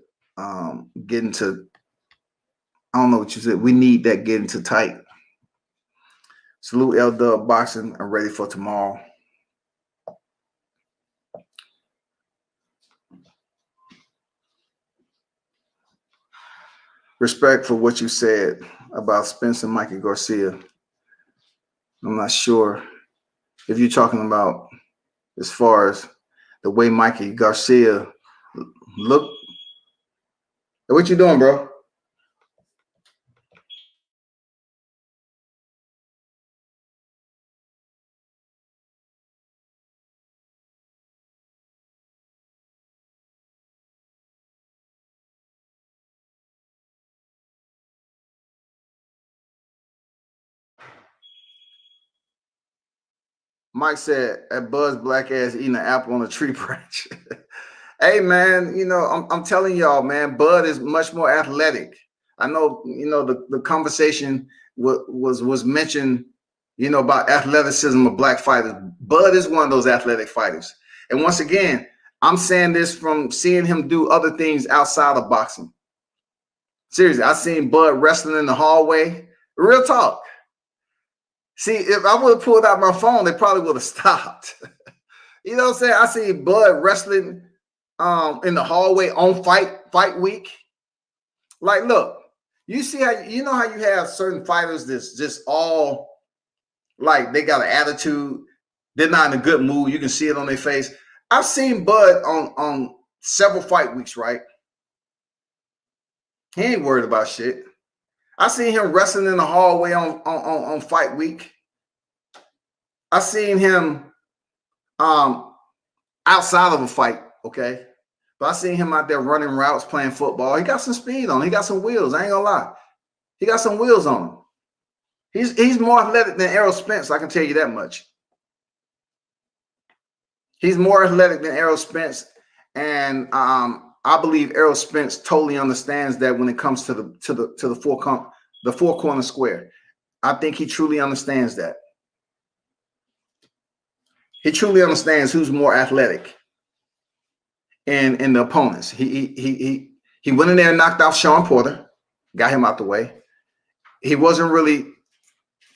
I don't know what you said. We need that getting to tight. Salute L Dub Boxing. I'm ready for tomorrow. Respect for what you said about Spence and Mikey Garcia. I'm not sure if you're talking about as far as the way Mikey Garcia looked. Hey, what you doing, bro? Mike said, "At Buzz black ass eating an apple on a tree branch." Hey man, you know, I'm telling y'all, man, Bud is much more athletic. I know, you know, the conversation was mentioned, you know, about athleticism of black fighters. Bud is one of those athletic fighters. And once again, I'm saying this from seeing him do other things outside of boxing. Seriously, I seen Bud wrestling in the hallway. Real talk. See, if I would have pulled out my phone, they probably would have stopped. You know what I'm saying? I see Bud wrestling in the hallway on fight week. Like, look, you see how you know how you have certain fighters that's just all like they got an attitude, they're not in a good mood. You can see it on their face. I've seen Bud on several fight weeks, right? He ain't worried about shit. I seen him wrestling in the hallway on fight week. I seen him outside of a fight, okay? But I seen him out there running routes, playing football. He got some speed on him. He got some wheels. I ain't gonna lie. He got some wheels on him. He's more athletic than Errol Spence, I can tell you that much. He's more athletic than Errol Spence. And I I believe Errol Spence totally understands that when it comes to the four corner square. I think he truly understands that. He truly understands who's more athletic in the opponents. He went in there and knocked out Sean Porter, got him out the way. He wasn't really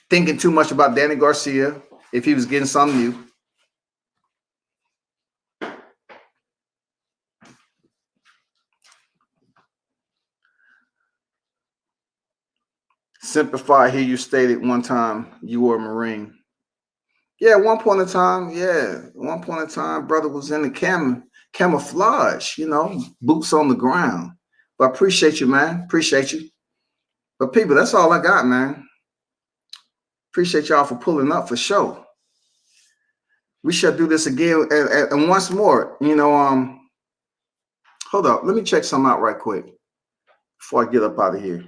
thinking too much about Danny Garcia if he was getting something new. Simplify, here you stated one time you were a Marine. Yeah, at one point in time, brother was in the camouflage, boots on the ground. But I appreciate you, man. Appreciate you. But people, that's all I got, man. Appreciate y'all for pulling up for sure. We shall do this again and once more, hold up. Let me check something out right quick before I get up out of here.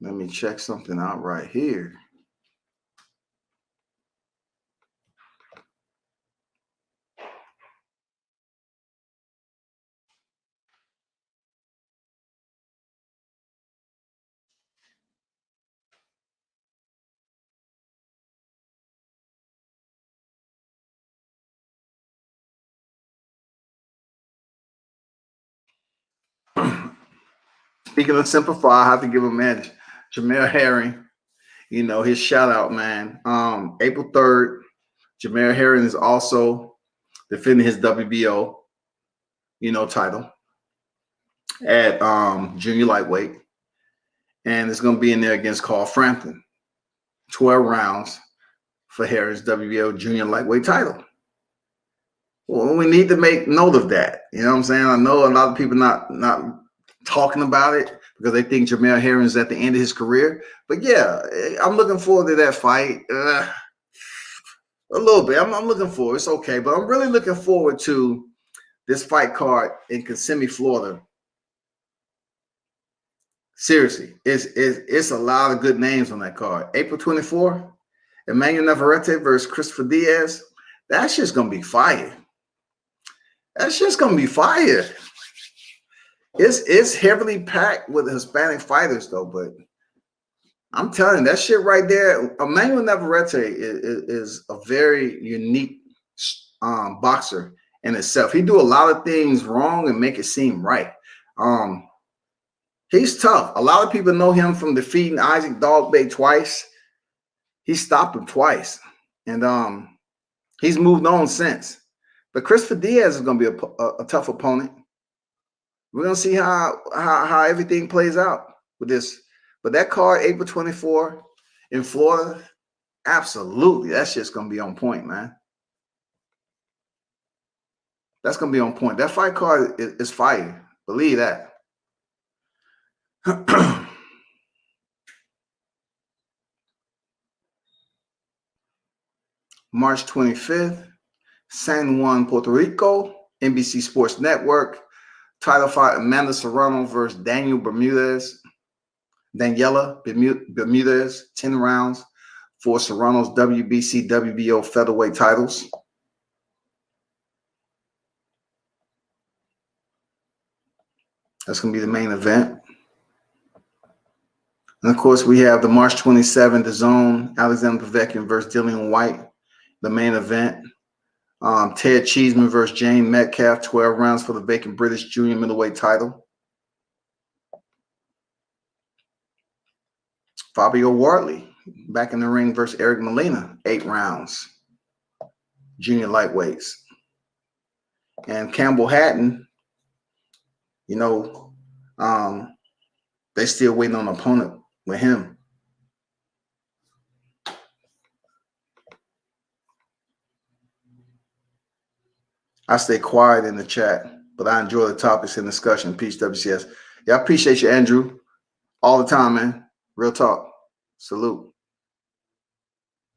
Let me check something out right here. Speaking of simplify, I have to give a man Jermall Herring, his shout out, man. April 3rd, Jermall Herring is also defending his WBO, title at junior lightweight. And it's going to be in there against Carl Frampton. 12 rounds for Herring's WBO junior lightweight title. Well, we need to make note of that. You know what I'm saying? I know a lot of people not talking about it because they think Jermall Herring is at the end of his career. But yeah, I'm looking forward to that fight. A little bit. I'm looking forward. It's okay. But I'm really looking forward to this fight card in Kissimmee, Florida. Seriously, it's a lot of good names on that card. April 24, Emmanuel Navarrete versus Christopher Diaz. That's just going to be fire. That's just going to be fire. It's heavily packed with Hispanic fighters, though. But I'm telling you, that shit right there, Emmanuel Navarrete is a very unique boxer in itself. He do a lot of things wrong and make it seem right. He's tough. A lot of people know him from defeating Isaac Dogbay twice. He stopped him twice, and he's moved on since. But Christopher Diaz is going to be a tough opponent. We're going to see how everything plays out with this. But that card, April 24 in Florida, absolutely. That shit's going to be on point, man. That's going to be on point. That fight card is fire. Believe that. March 25th, San Juan, Puerto Rico, NBC Sports Network. Title fight, Amanda Serrano versus Daniela Bermudez, 10 rounds for Serrano's WBC, WBO featherweight titles. That's going to be the main event. And of course, we have the March 27th, the Zone, Alexander Povetkin versus Dillian White, the main event. Ted Cheeseman versus Jane Metcalf, 12 rounds for the vacant British junior middleweight title. Fabio Wardley back in the ring versus Eric Molina, 8 rounds, junior lightweights. And Campbell Hatton, they still waiting on an opponent with him. I stay quiet in the chat, but I enjoy the topics and discussion. Peace, WCS. Yeah, I appreciate you, Andrew, all the time, man. Real talk. Salute.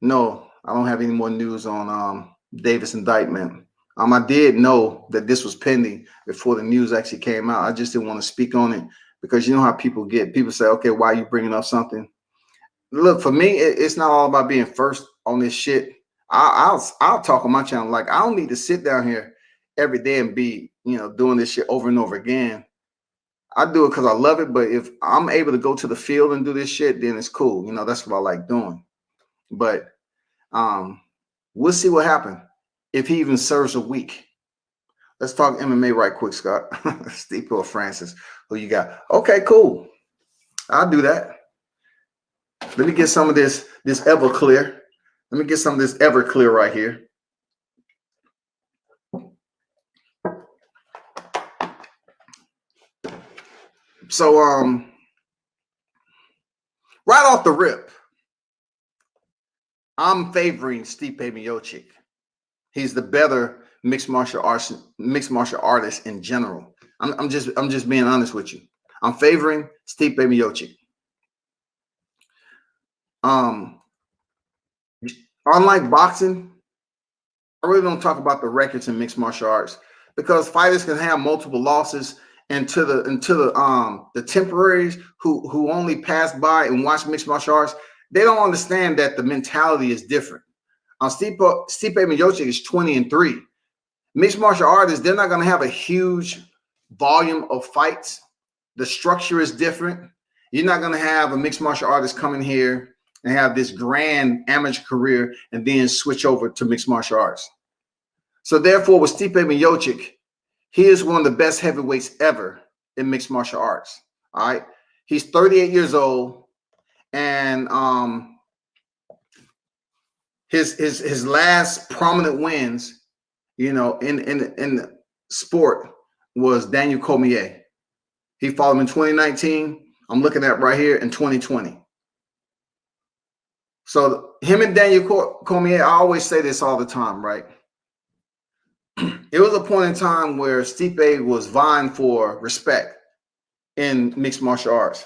No, I don't have any more news on Davis indictment. I did know that this was pending before the news actually came out. I just didn't want to speak on it because you know how people get. People say, okay, why are you bringing up something? Look, for me, it's not all about being first on this shit. I'll talk on my channel. Like, I don't need to sit down here every day and be, doing this shit over and over again. I do it because I love it. But if I'm able to go to the field and do this shit, then it's cool. That's what I like doing. But we'll see what happens if he even serves a week. Let's talk MMA right quick, Scott. Steve or Francis, who you got? Okay, cool. I'll do that. Let me get some of this Everclear. Let me get some of this Everclear right here. So right off the rip, I'm favoring Stipe Miocic. He's the better mixed martial artist in general. I'm just being honest with you. I'm favoring Stipe Miocic. Unlike boxing, I really don't talk about the records in mixed martial arts because fighters can have multiple losses, and to the temporaries who only pass by and watch mixed martial arts, they don't understand that the mentality is different. Stipe Miocic is 20-3. Mixed martial artists, they're not going to have a huge volume of fights. The structure is different. You're not going to have a mixed martial artist come in here and have this grand amateur career and then switch over to mixed martial arts. So therefore, with Stipe Miocic, he is one of the best heavyweights ever in mixed martial arts. All right. He's 38 years old. And his last prominent wins, in the sport was Daniel Cormier. He fought him in 2019. I'm looking at right here in 2020. So him and Daniel Cormier, I always say this all the time, right? It was a point in time where Stipe was vying for respect in mixed martial arts.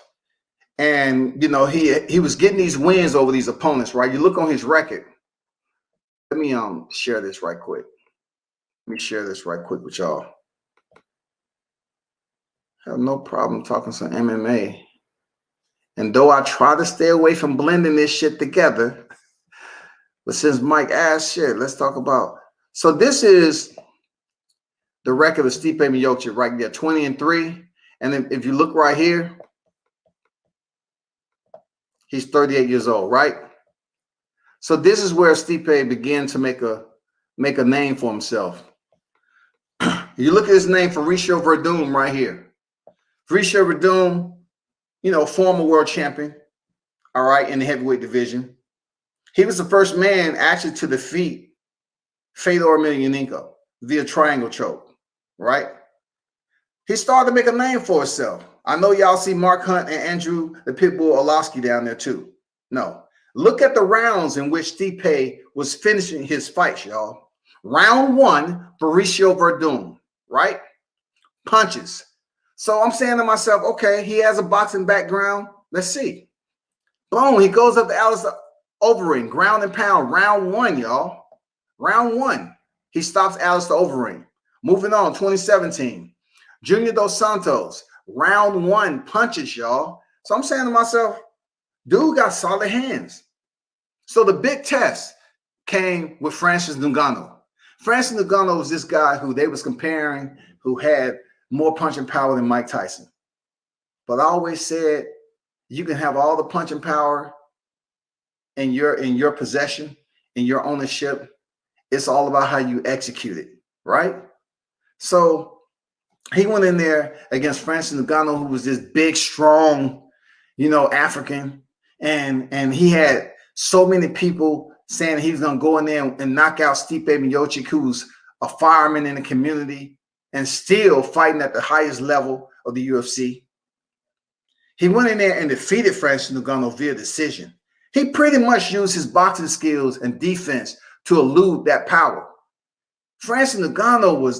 And, he was getting these wins over these opponents, right? You look on his record. Let me share this right quick. Let me share this right quick with y'all. I have no problem talking some MMA. And though I try to stay away from blending this shit together, but since Mike asked, shit, let's talk about. So this is the record of Stipe Miocic right there, 20-3. And if you look right here, he's 38 years old, right? So this is where Stipe began to make a name for himself. You look at his name, Fabricio Werdum, right here. Fabricio Werdum, former world champion, all right, in the heavyweight division. He was the first man actually to defeat Fedor Emelianenko via triangle choke, right? He started to make a name for himself. I know y'all see Mark Hunt and Andrew the Pitbull Orlovsky down there too. No. Look at the rounds in which Stipe was finishing his fights, y'all. Round 1, Fabricio Werdum, right? Punches. So I'm saying to myself, okay, he has a boxing background. Let's see. Boom, he goes up to Alistair Overeem, ground and pound, round 1, y'all. Round 1. He stops Alistair Overeem. Moving on, 2017. Junior Dos Santos, round 1, punches, y'all. So I'm saying to myself, dude got solid hands. So the big test came with Francis Ngannou. Francis Ngannou was this guy who they was comparing, who had more punching power than Mike Tyson. But I always said, you can have all the punching power in your possession, in your ownership. It's all about how you execute it, right? So he went in there against Francis Ngannou, who was this big, strong, African. And he had so many people saying he was going to go in there and knock out Stipe Miocic, who's a fireman in the community and still fighting at the highest level of the UFC. He went in there and defeated Francis Ngannou via decision. He pretty much used his boxing skills and defense to elude that power. Francis Ngannou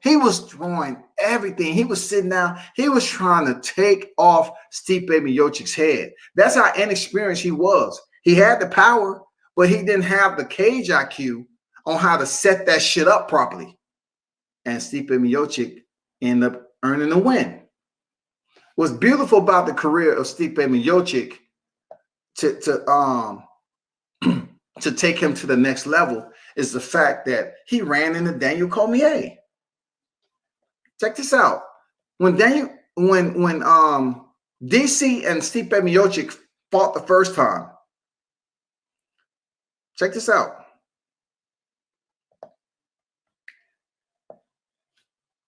he was throwing everything. He was sitting down. He was trying to take off Stipe Miocic's head. That's how inexperienced he was. He had the power, but he didn't have the cage IQ on how to set that shit up properly. And Stipe Miocic ended up earning a win. What's beautiful about the career of Stipe Miocic to take him to the next level is the fact that he ran into Daniel Cormier. Check this out. When DC and Stipe Miocic fought the first time, check this out.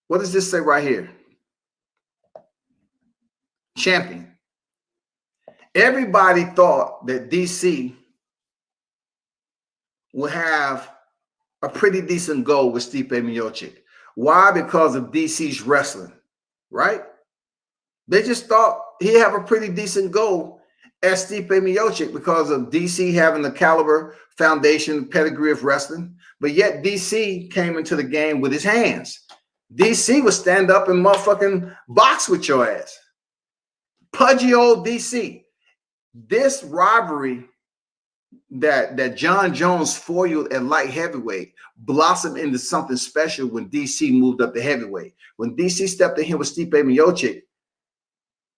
What does this say right here? Champion. Everybody thought that DC would have a pretty decent go with Stipe Miocic. Why? Because of DC's wrestling, right? They just thought he'd have a pretty decent go at Stipe Miocic because of DC having the caliber, foundation, pedigree of wrestling. But yet DC came into the game with his hands. DC would stand up and motherfucking box with your ass. Pudgy old DC. This rivalry that John Jones foiled at light heavyweight blossomed into something special when DC moved up to heavyweight. When DC stepped in here with Stipe Miocic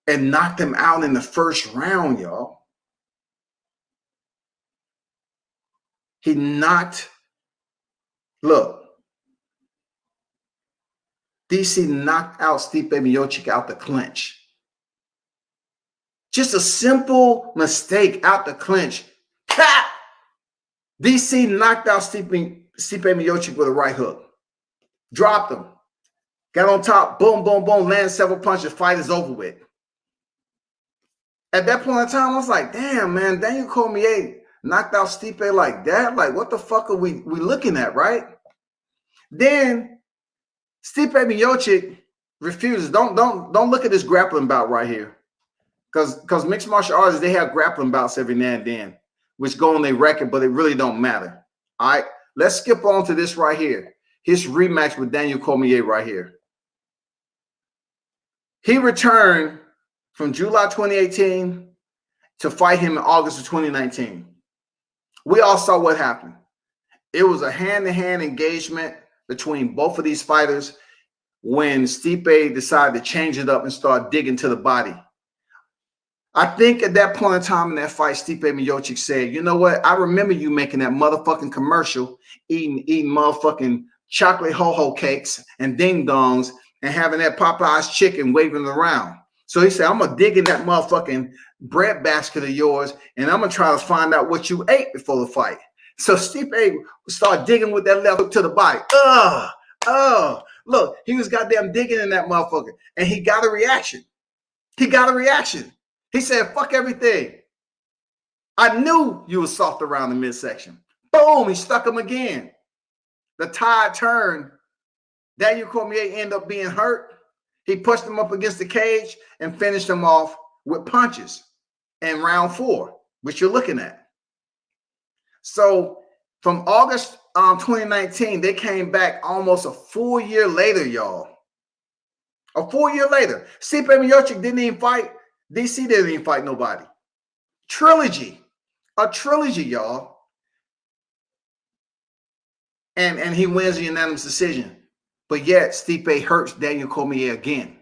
and knocked him out in the first round, y'all. He knocked, look, DC knocked out Stipe Miocic out the clinch. Just a simple mistake out the clinch. Cap! DC knocked out Stipe Miocic with a right hook. Dropped him. Got on top. Boom, boom, boom. Landed several punches. Fight is over with. At that point in time, I was like, damn, man. Daniel Cormier knocked out Stipe like that. Like, what the fuck are we looking at, right? Then Stipe Miocic refuses. Don't look at this grappling bout right here. Because mixed martial artists, they have grappling bouts every now and then, which go on their record, but it really don't matter. All right, let's skip on to this right here. His rematch with Daniel Cormier right here. He returned from July 2018 to fight him in August of 2019. We all saw what happened. It was a hand-to-hand engagement between both of these fighters when Stipe decided to change it up and start digging to the body. I think at that point in time in that fight, Stipe Miocic said, you know what? I remember you making that motherfucking commercial, eating motherfucking chocolate ho-ho cakes and ding-dongs and having that Popeye's chicken waving around. So he said, I'm going to dig in that motherfucking bread basket of yours and I'm going to try to find out what you ate before the fight. So Stipe started digging with that left hook to the body. Look, he was goddamn digging in that motherfucker and he got a reaction. He got a reaction. He said, fuck everything. I knew you was soft around the midsection. Boom, he stuck him again. The tide turned. Daniel Cormier ended up being hurt. He pushed him up against the cage and finished him off with punches in round 4, which you're looking at. So from August 2019, they came back almost a full year later, y'all. A full year later. Stipe Miocic didn't even fight. DC didn't even fight nobody. Trilogy. A trilogy, y'all. And he wins a unanimous decision. But yet, Stipe hurts Daniel Cormier again.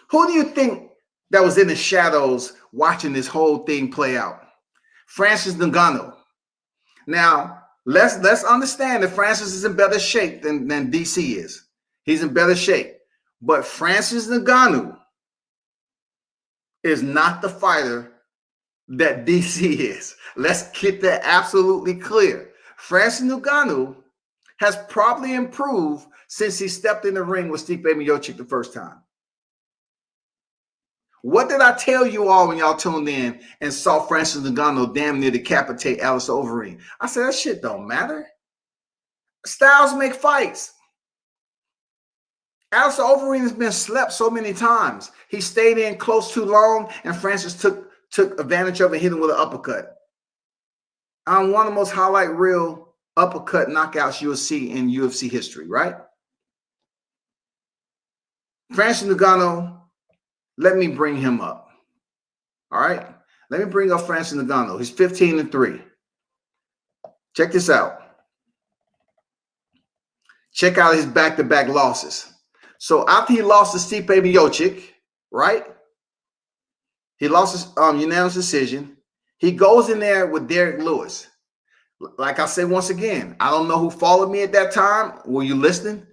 Who do you think that was in the shadows watching this whole thing play out? Francis Ngannou. Now, let's understand that Francis is in better shape than DC is. He's in better shape. But Francis Ngannou is not the fighter that DC is. Let's get that absolutely clear. Francis Ngannou has probably improved since he stepped in the ring with Stipe Miocic the first time. What did I tell you all when y'all tuned in and saw Francis Ngannou damn near decapitate Alistair Overeem? I said, that shit don't matter. Styles make fights. Alistair Overeem has been slept so many times. He stayed in close too long, and Francis took advantage of it and hit him with an uppercut. I'm one of the most highlight reel uppercut knockouts you'll see in UFC history, right? Francis Ngannou, let me bring him up. All right? Let me bring up Francis Ngannou. He's 15-3. Check this out. Check out his back-to-back losses. So after he lost to Stipe Miocic, right? He lost his unanimous decision. He goes in there with Derek Lewis. Like I said, once again, I don't know who followed me at that time. Were you listening?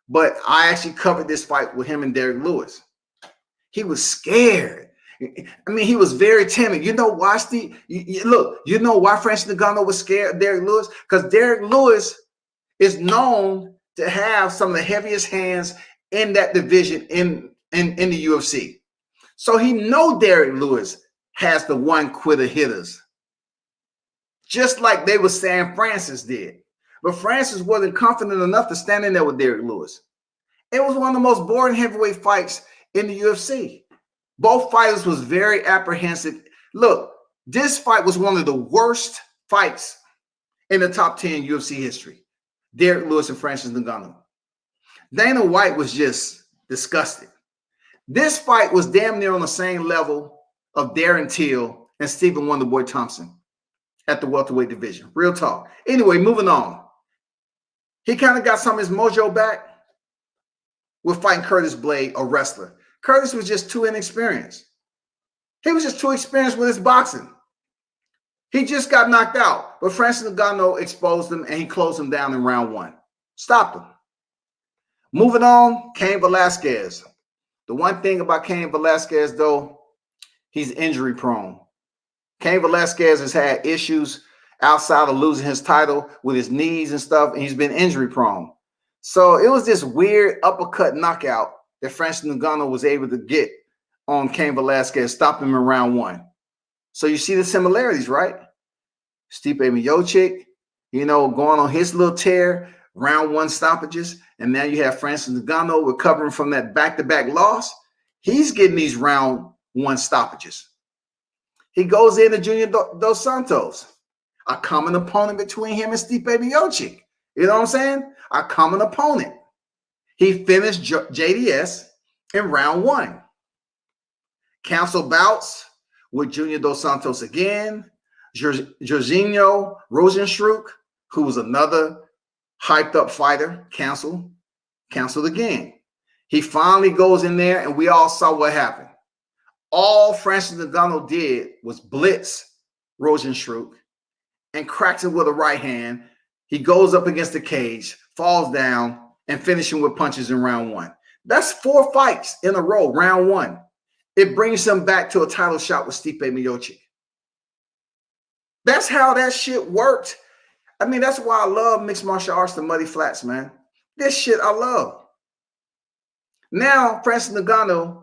But I actually covered this fight with him and Derek Lewis. He was scared. I mean, he was very timid. You know why, Steve? Look, you know why Francis Ngannou was scared of Derek Lewis? Because Derek Lewis is known to have some of the heaviest hands in that division in the UFC. So he know Derek Lewis has the one quitter hitters, just like they were saying Francis did. But Francis wasn't confident enough to stand in there with Derek Lewis. It was one of the most boring heavyweight fights in the UFC. Both fighters was very apprehensive. Look, this fight was one of the worst fights in the top 10 UFC history. Derek Lewis and Francis Ngannou. Dana White was just disgusted. This fight was damn near on the same level of Darren Till and Stephen Wonderboy Thompson at the welterweight division. Real talk. Anyway, moving on. He kind of got some of his mojo back with fighting Curtis Blade, a wrestler. Curtis was just too inexperienced. He was just too experienced with his boxing. He just got knocked out, but Francis Ngannou exposed him and he closed him down in round 1. Stopped him. Moving on, Cain Velasquez. The one thing about Cain Velasquez, though, he's injury prone. Cain Velasquez has had issues outside of losing his title with his knees and stuff, and he's been injury prone. So it was this weird uppercut knockout that Francis Ngannou was able to get on Cain Velasquez, stop him in round 1. So you see the similarities, right? Stipe Miocic, going on his little tear, round 1 stoppages, and now you have Francis Ngannou recovering from that back-to-back loss. He's getting these round 1 stoppages. He goes into Junior Dos Santos, a common opponent between him and Stipe Miocic. You know what I'm saying? A common opponent. He finished JDS in round 1. Cancel bouts with Junior Dos Santos again. Jorginho Rosenstruck, who was another hyped up fighter, canceled again. He finally goes in there, and we all saw what happened. All Francis Ngannou did was blitz Rosenstruck and cracks him with a right hand. He goes up against the cage, falls down, and finishes him with punches in round 1. That's 4 fights in a row, round 1. It brings him back to a title shot with Stipe Miocic. That's how that shit worked. I mean, that's why I love mixed martial arts, the Muddy Flats, man. This shit I love. Now, Francis Ngannou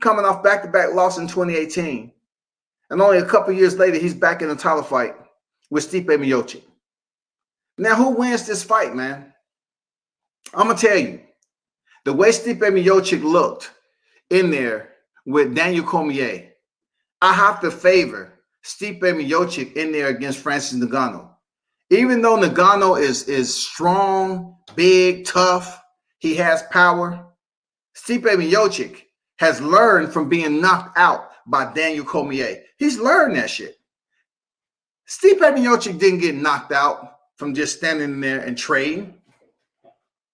coming off back-to-back loss in 2018. And only a couple years later, he's back in a title fight with Stipe Miocic. Now, who wins this fight, man? I'm going to tell you. The way Stipe Miocic looked in there with Daniel Cormier, I have to favor Stipe Miocic in there against Francis Ngannou. Even though Ngannou is strong, big, tough, he has power, Stipe Miocic has learned from being knocked out by Daniel Cormier. He's learned that shit. Stipe Miocic didn't get knocked out from just standing there and trading.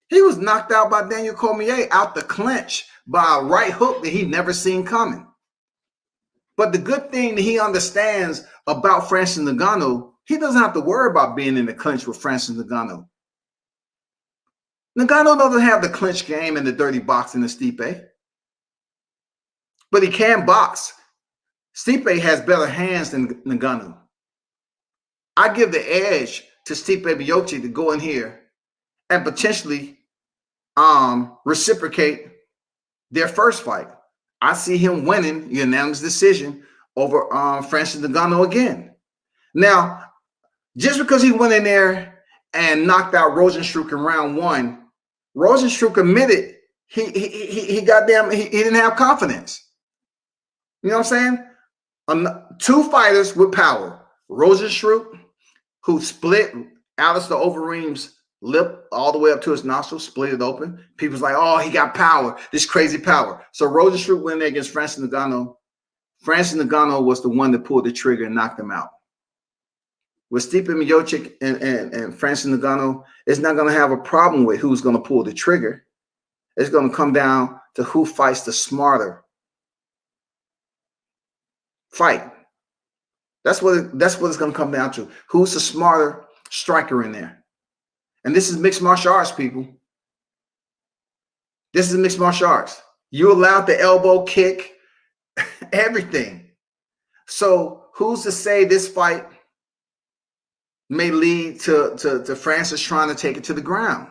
He was knocked out by Daniel Cormier out the clinch by a right hook that he never seen coming. But the good thing that he understands about Francis Ngannou, he doesn't have to worry about being in the clinch with Francis Ngannou. Ngannou doesn't have the clinch game and the dirty boxing of Stipe. But he can box. Stipe has better hands than Ngannou. I give the edge to Stipe Miocic to go in here and potentially reciprocate their first fight. I see him winning unanimous decision over Francis Ngannou again. Now, just because he went in there and knocked out Rosenstruck in round 1, Rosenstruck admitted he didn't have confidence. You know what I'm saying? 2 fighters with power. Rosenstruck, who split Alistair Overeem's lip all the way up to his nostril, split it open. People's like, oh, he got power, this crazy power. So Rosenstruck went there against Francis Ngannou. Francis Ngannou was the one that pulled the trigger and knocked him out. With Stipe Miocic and Francis Ngannou, it's not going to have a problem with who's going to pull the trigger. It's going to come down to who fights the smarter fight. That's what it's going to come down to. Who's the smarter striker in there? And this is mixed martial arts, people. This is mixed martial arts. You allowed the elbow kick, everything. So who's to say this fight may lead to Francis trying to take it to the ground?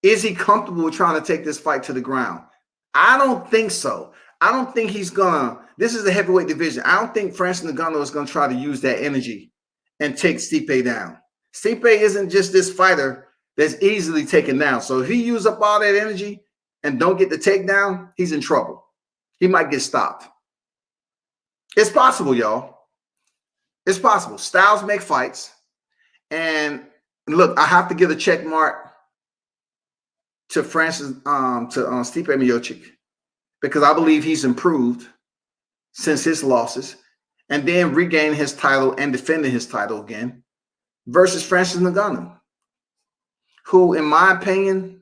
Is he comfortable with trying to take this fight to the ground? I don't think so. I don't think he's gonna. This is a heavyweight division. I don't think Francis Ngannou is gonna try to use that energy and take Stipe down. Stipe isn't just this fighter that's easily taken down. So if he uses up all that energy and don't get the takedown, he's in trouble. He might get stopped. It's possible, y'all. It's possible. Styles make fights. And look, I have to give a check mark to Francis, Stipe Miocic, because I believe he's improved since his losses, and then regaining his title and defending his title again, versus Francis Ngannou, who, in my opinion,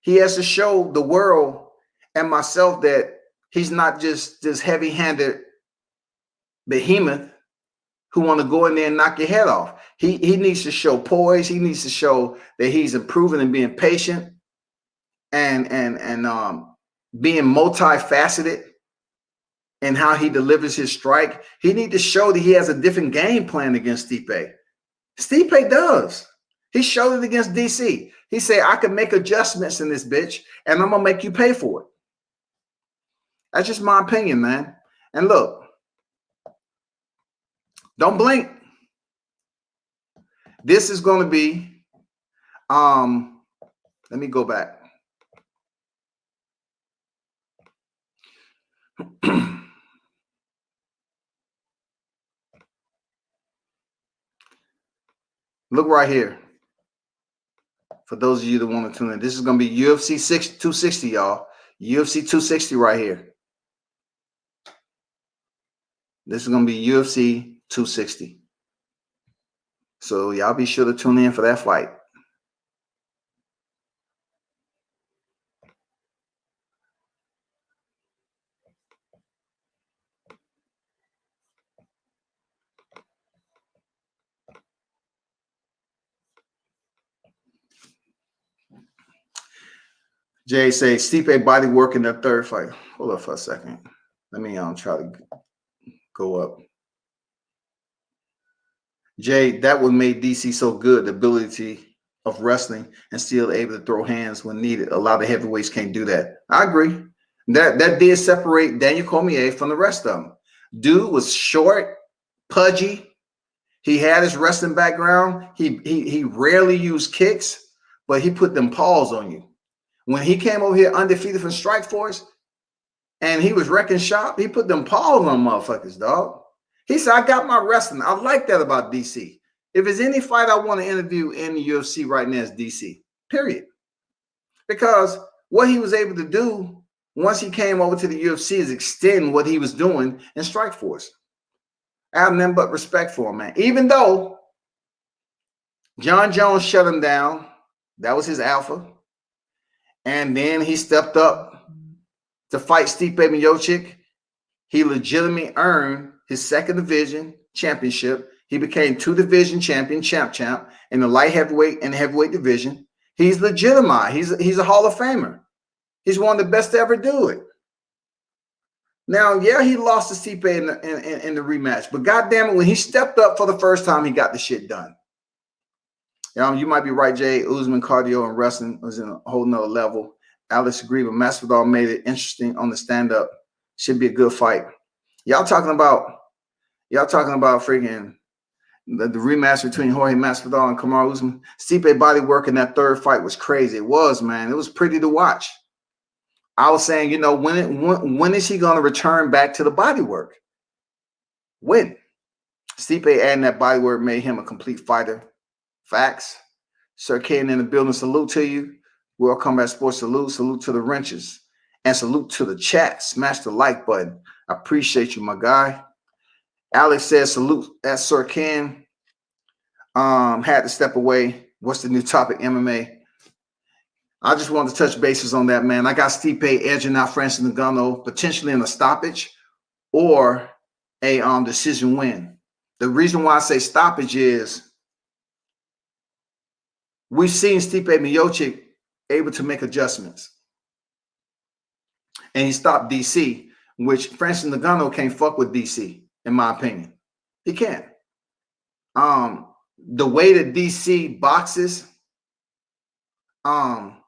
he has to show the world and myself that he's not just this heavy-handed behemoth who want to go in there and knock your head off. He needs to show poise. He needs to show that he's improving and being patient and being multifaceted in how he delivers his strike. He needs to show that he has a different game plan against Stipe. Stipe does. He showed it against DC. He said, I can make adjustments in this bitch, and I'm going to make you pay for it. That's just my opinion, man. And look, don't blink. This is going to be, let me go back. Look right here. For those of you that want to tune in, this is going to be UFC 260, y'all. UFC 260 right here. This is going to be UFC 260. So y'all be sure to tune in for that fight. Jay say Stipe body work in that third fight. Hold up for a second. Let me try to go up. Jay, that what made DC so good, the ability of wrestling and still able to throw hands when needed. A lot of heavyweights can't do that. I agree. That did separate Daniel Cormier from the rest of them. Dude was short, pudgy. He had his wrestling background. He rarely used kicks, but he put them paws on you. When he came over here undefeated from Strikeforce and he was wrecking shop, he put them paws on motherfuckers, dog. He said, I got my wrestling. I like that about DC. If there's any fight I want to interview in the UFC right now, it's DC, period. Because what he was able to do once he came over to the UFC is extend what he was doing in Strikeforce. I have nothing but respect for him, man. Even though John Jones shut him down, that was his alpha. And then he stepped up to fight Stipe Miocic. He legitimately earned his second division championship. He became two division champion, champ in the light heavyweight and heavyweight division. He's legitimized. He's a Hall of Famer. He's one of the best to ever do it. Now, yeah, he lost to Stipe in the rematch, but goddamn it, when he stepped up for the first time, he got the shit done. You might be right, Jay. Usman cardio and wrestling was in a whole nother level. Alex agreed, but Masvidal made it interesting on the stand-up. Should be a good fight. Y'all talking about freaking the rematch between Jorge Masvidal and Kamaru Usman. Stipe body work in that third fight was crazy. It was, man. It was pretty to watch. I was saying, when is he going to return back to the body work? When? Stipe adding that body work made him a complete fighter. Facts. Sir Ken in the building, salute to you. World Combat Sports, salute to the wrenches, and salute to the chat. Smash the like button. I appreciate you, my guy. Alex says salute at Sir Ken. Had to step away. What's the new topic? MMA. I just wanted to touch bases on that, man. I got Stipe edging out Francis Ngannou, potentially in a stoppage, or a decision win. The reason why I say stoppage is we've seen Stipe Miocic able to make adjustments. And he stopped DC, which Francis Ngannou can't fuck with DC, in my opinion. He can't. The way that DC boxes, Stipe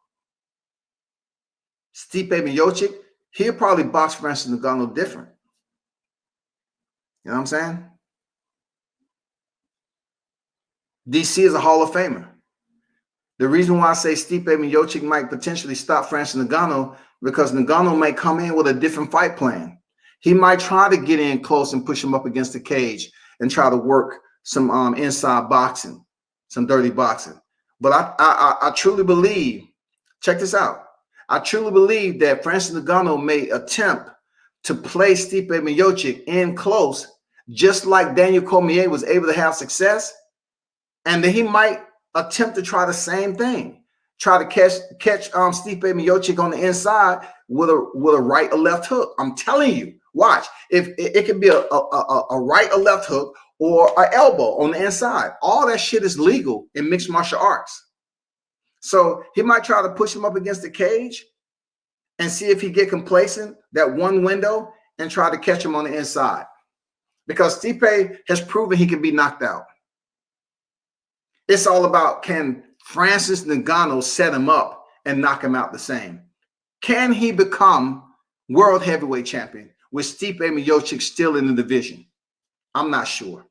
Miocic, he'll probably box Francis Ngannou different. You know what I'm saying? DC is a Hall of Famer. The reason why I say Stipe Miocic might potentially stop Francis Ngannou because Ngannou may come in with a different fight plan. He might try to get in close and push him up against the cage and try to work some inside boxing, some dirty boxing. But I truly believe, check this out. I truly believe that Francis Ngannou may attempt to play Stipe Miocic in close, just like Daniel Cormier was able to have success. And then he might attempt to try the same thing. Try to catch Stipe Miocic on the inside with a right or left hook. I'm telling you, watch. If it could be a right or left hook or an elbow on the inside. All that shit is legal in mixed martial arts. So he might try to push him up against the cage and see if he get complacent, that one window, and try to catch him on the inside. Because Stipe has proven he can be knocked out. It's all about, can Francis Ngannou set him up and knock him out the same? Can he become world heavyweight champion with Stipe Miocic still in the division? I'm not sure.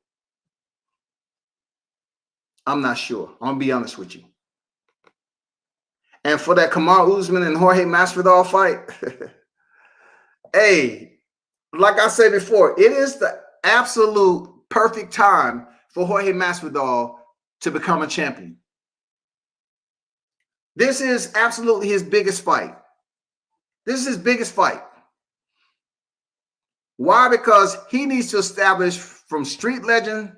I'm not sure. I'm going to be honest with you. And for that Kamaru Usman and Jorge Masvidal fight, hey, like I said before, it is the absolute perfect time for Jorge Masvidal to become a champion. This is absolutely his biggest fight. This is his biggest fight. Why? Because he needs to establish from street legend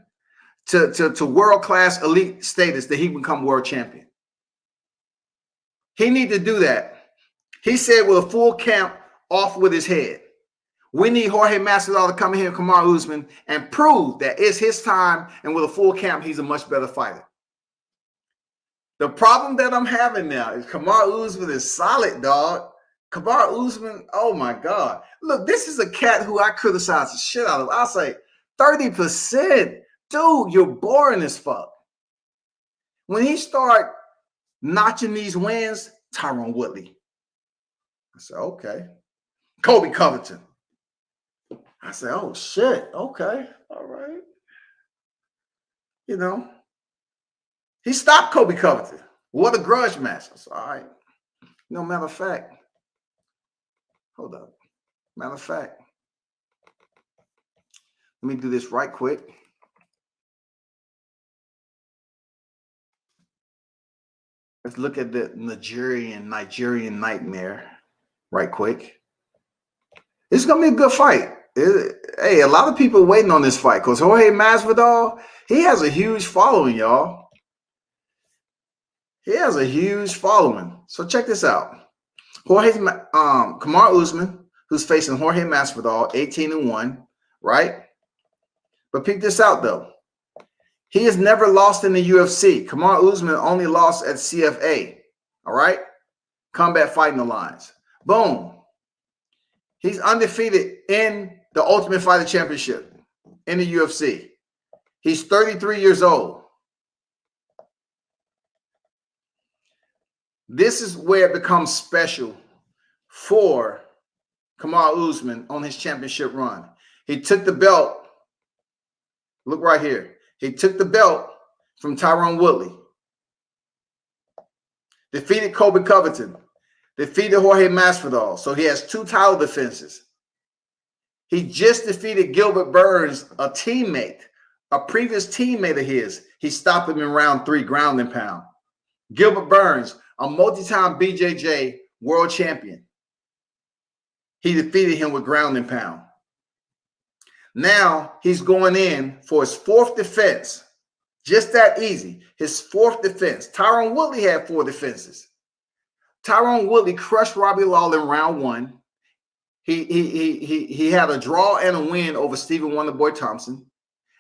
to world-class elite status that he become world champion. He needs to do that. He said with a full camp off with his head. We need Jorge Masvidal to come in here, Kamaru Usman, and prove that it's his time, and with a full camp, he's a much better fighter. The problem that I'm having now is Kamaru Usman is solid, dog. Kamaru Usman, oh my God. Look, this is a cat who I criticize the shit out of. I'll say 30%. Dude, you're boring as fuck. When he start notching these wins, Tyron Woodley. I said, okay. Kobe Covington. I said, oh shit, okay, all right. You know, he stopped Kobe Covington. What a grudge match. I said, all right. No, matter of fact, hold up. Matter of fact, let me do this right quick. Let's look at the Nigerian nightmare right quick. This is going to be a good fight. Hey, a lot of people waiting on this fight because Jorge Masvidal, he has a huge following, y'all. He has a huge following. So check this out. Kamaru Usman, who's facing Jorge Masvidal, 18-1, right? But peep this out, though. He has never lost in the UFC. Kamaru Usman only lost at CFA, all right? Combat Fighting Alliance. Boom. He's undefeated in the Ultimate Fighter Championship in the UFC. He's 33 years old. This is where it becomes special for Kamaru Usman on his championship run. He took the belt. Look right here. He took the belt from Tyron Woodley. Defeated Kobe Covington. Defeated Jorge Masvidal. So he has 2 title defenses. He just defeated Gilbert Burns, a teammate, a previous teammate of his. He stopped him in round 3, ground and pound. Gilbert Burns, a multi-time BJJ world champion. He defeated him with ground and pound. Now he's going in for his 4th defense. Just that easy. His 4th defense. Tyron Woodley had 4 defenses. Tyron Woodley crushed Robbie Lawler in round 1. He had a draw and a win over Stephen Wonderboy Thompson.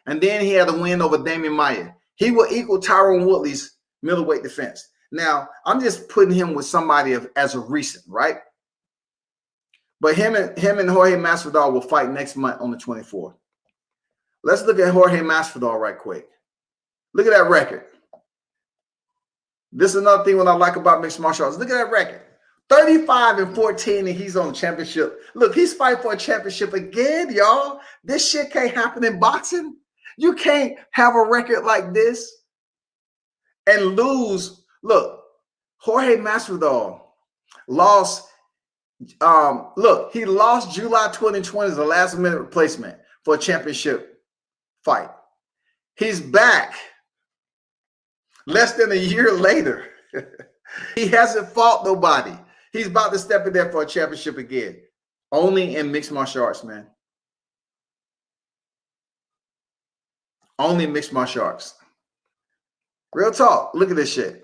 And then he had a win over Damian Maia. He will equal Tyron Woodley's middleweight defense. Now, I'm just putting him with somebody as a recent, right? But him and Jorge Masvidal will fight next month on the 24th. Let's look at Jorge Masvidal right quick. Look at that record. This is another thing what I like about mixed martial arts. Look at that record. 35-14, and he's on the championship. Look, he's fighting for a championship again, y'all. This shit can't happen in boxing. You can't have a record like this and lose. Look, Jorge Masvidal lost. Look, he lost July 2020 as a last-minute replacement for a championship fight. He's back less than a year later. He hasn't fought nobody. He's about to step in there for a championship again. Only in mixed martial arts, man. Only mixed martial arts. Real talk. Look at this shit.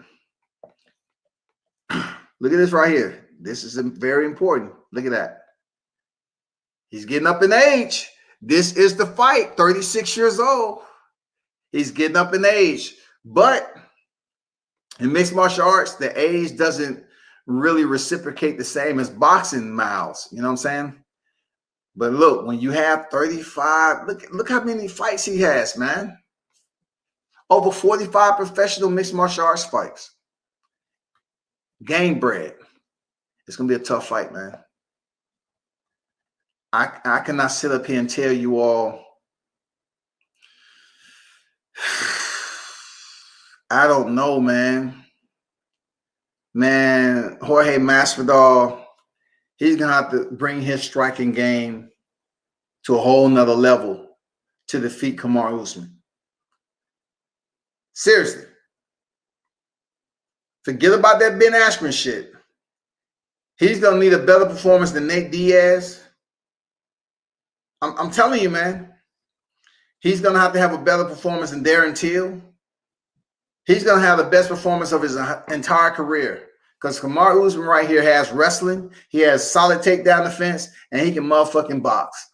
Look at this right here. This is very important. Look at that. He's getting up in age. This is the fight. 36 years old. He's getting up in age. But in mixed martial arts, the age doesn't really reciprocate the same as boxing miles. You know what I'm saying? But look, when you have 35, look how many fights he has, man. Over 45 professional mixed martial arts fights. Game bread. It's going to be a tough fight, man. I cannot sit up here and tell you all. I don't know, man. Man, Jorge Masvidal, he's going to have to bring his striking game to a whole nother level to defeat Kamaru Usman. Seriously. Forget about that Ben Askren shit. He's going to need a better performance than Nate Diaz. I'm telling you, man. He's going to have a better performance than Darren Till. He's going to have the best performance of his entire career because Kamaru Usman right here has wrestling. He has solid takedown defense, and he can motherfucking box.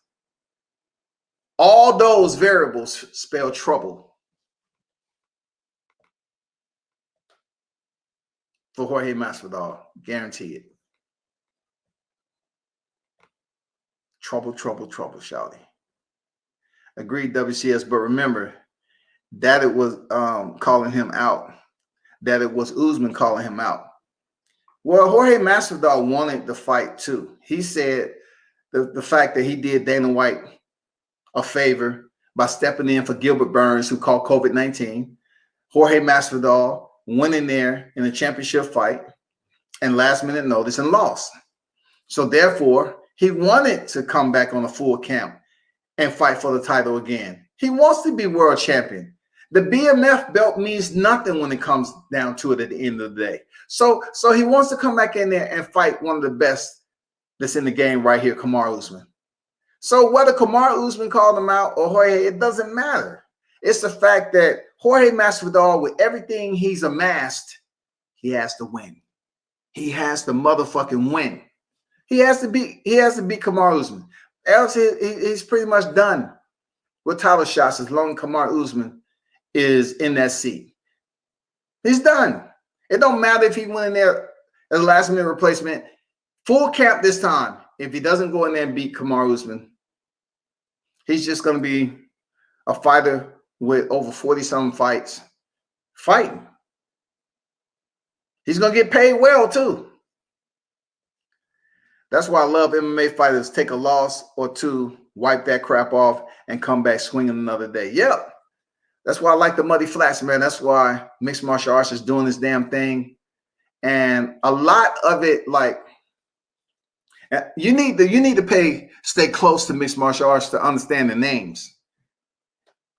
All those variables spell trouble for Jorge Masvidal. Guarantee it. Trouble, trouble, trouble, shouty. Agreed, WCS, but remember that it was calling him out, that it was Usman calling him out. Well, Jorge Masvidal wanted the fight too. He said the fact that he did Dana White a favor by stepping in for Gilbert Burns, who caught COVID-19. Jorge Masvidal went in there in a championship fight and last minute notice and lost. So therefore, he wanted to come back on a full camp and fight for the title again. He wants to be world champion. The BMF belt means nothing when it comes down to it at the end of the day. So he wants to come back in there and fight one of the best that's in the game right here, Kamaru Usman. So whether Kamaru Usman called him out or Jorge, it doesn't matter. It's the fact that Jorge Masvidal, with everything he's amassed, he has to win. He has to motherfucking win. He has to beat Kamaru Usman. Else he's pretty much done with title shots as long as Kamaru Usman is in that seat. He's done. It don't matter if he went in there as a last-minute replacement. Full camp this time. If he doesn't go in there and beat Kamaru Usman, he's just going to be a fighter with over 40-something fights fighting. He's going to get paid well, too. That's why I love MMA fighters. Take a loss or two, wipe that crap off, and come back swinging another day. Yep. That's why I like the Muddy Flats, man. That's why mixed martial arts is doing this damn thing. And a lot of it, like, you need to stay close to mixed martial arts to understand the names.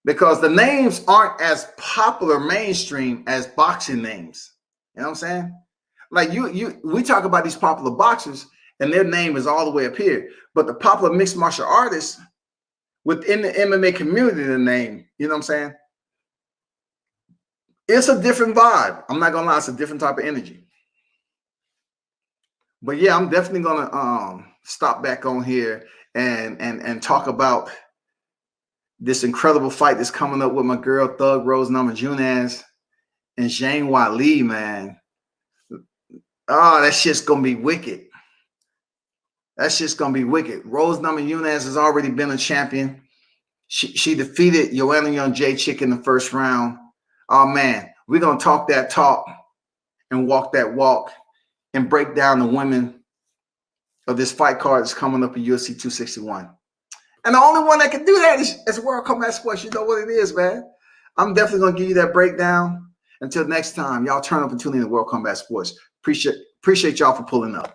Because the names aren't as popular mainstream as boxing names. You know what I'm saying? Like we talk about these popular boxers and their name is all the way up here. But the popular mixed martial artists within the MMA community, the name, you know what I'm saying? It's a different vibe. I'm not gonna lie, it's a different type of energy. But yeah, I'm definitely gonna stop back on here and talk about this incredible fight that's coming up with my girl Thug Rose Namajunas and Zhang Weili, man. Oh, that shit's gonna be wicked. That shit's gonna be wicked. Rose Namajunas has already been a champion. She defeated Joanna Jędrzejczyk in the first round. Oh man, we're gonna talk that talk and walk that walk and break down the women of this fight card that's coming up in UFC 261. And the only one that can do that is World Combat Sports. You know what it is, man. I'm definitely gonna give you that breakdown. Until next time, y'all turn up and tune in to World Combat Sports. Appreciate y'all for pulling up.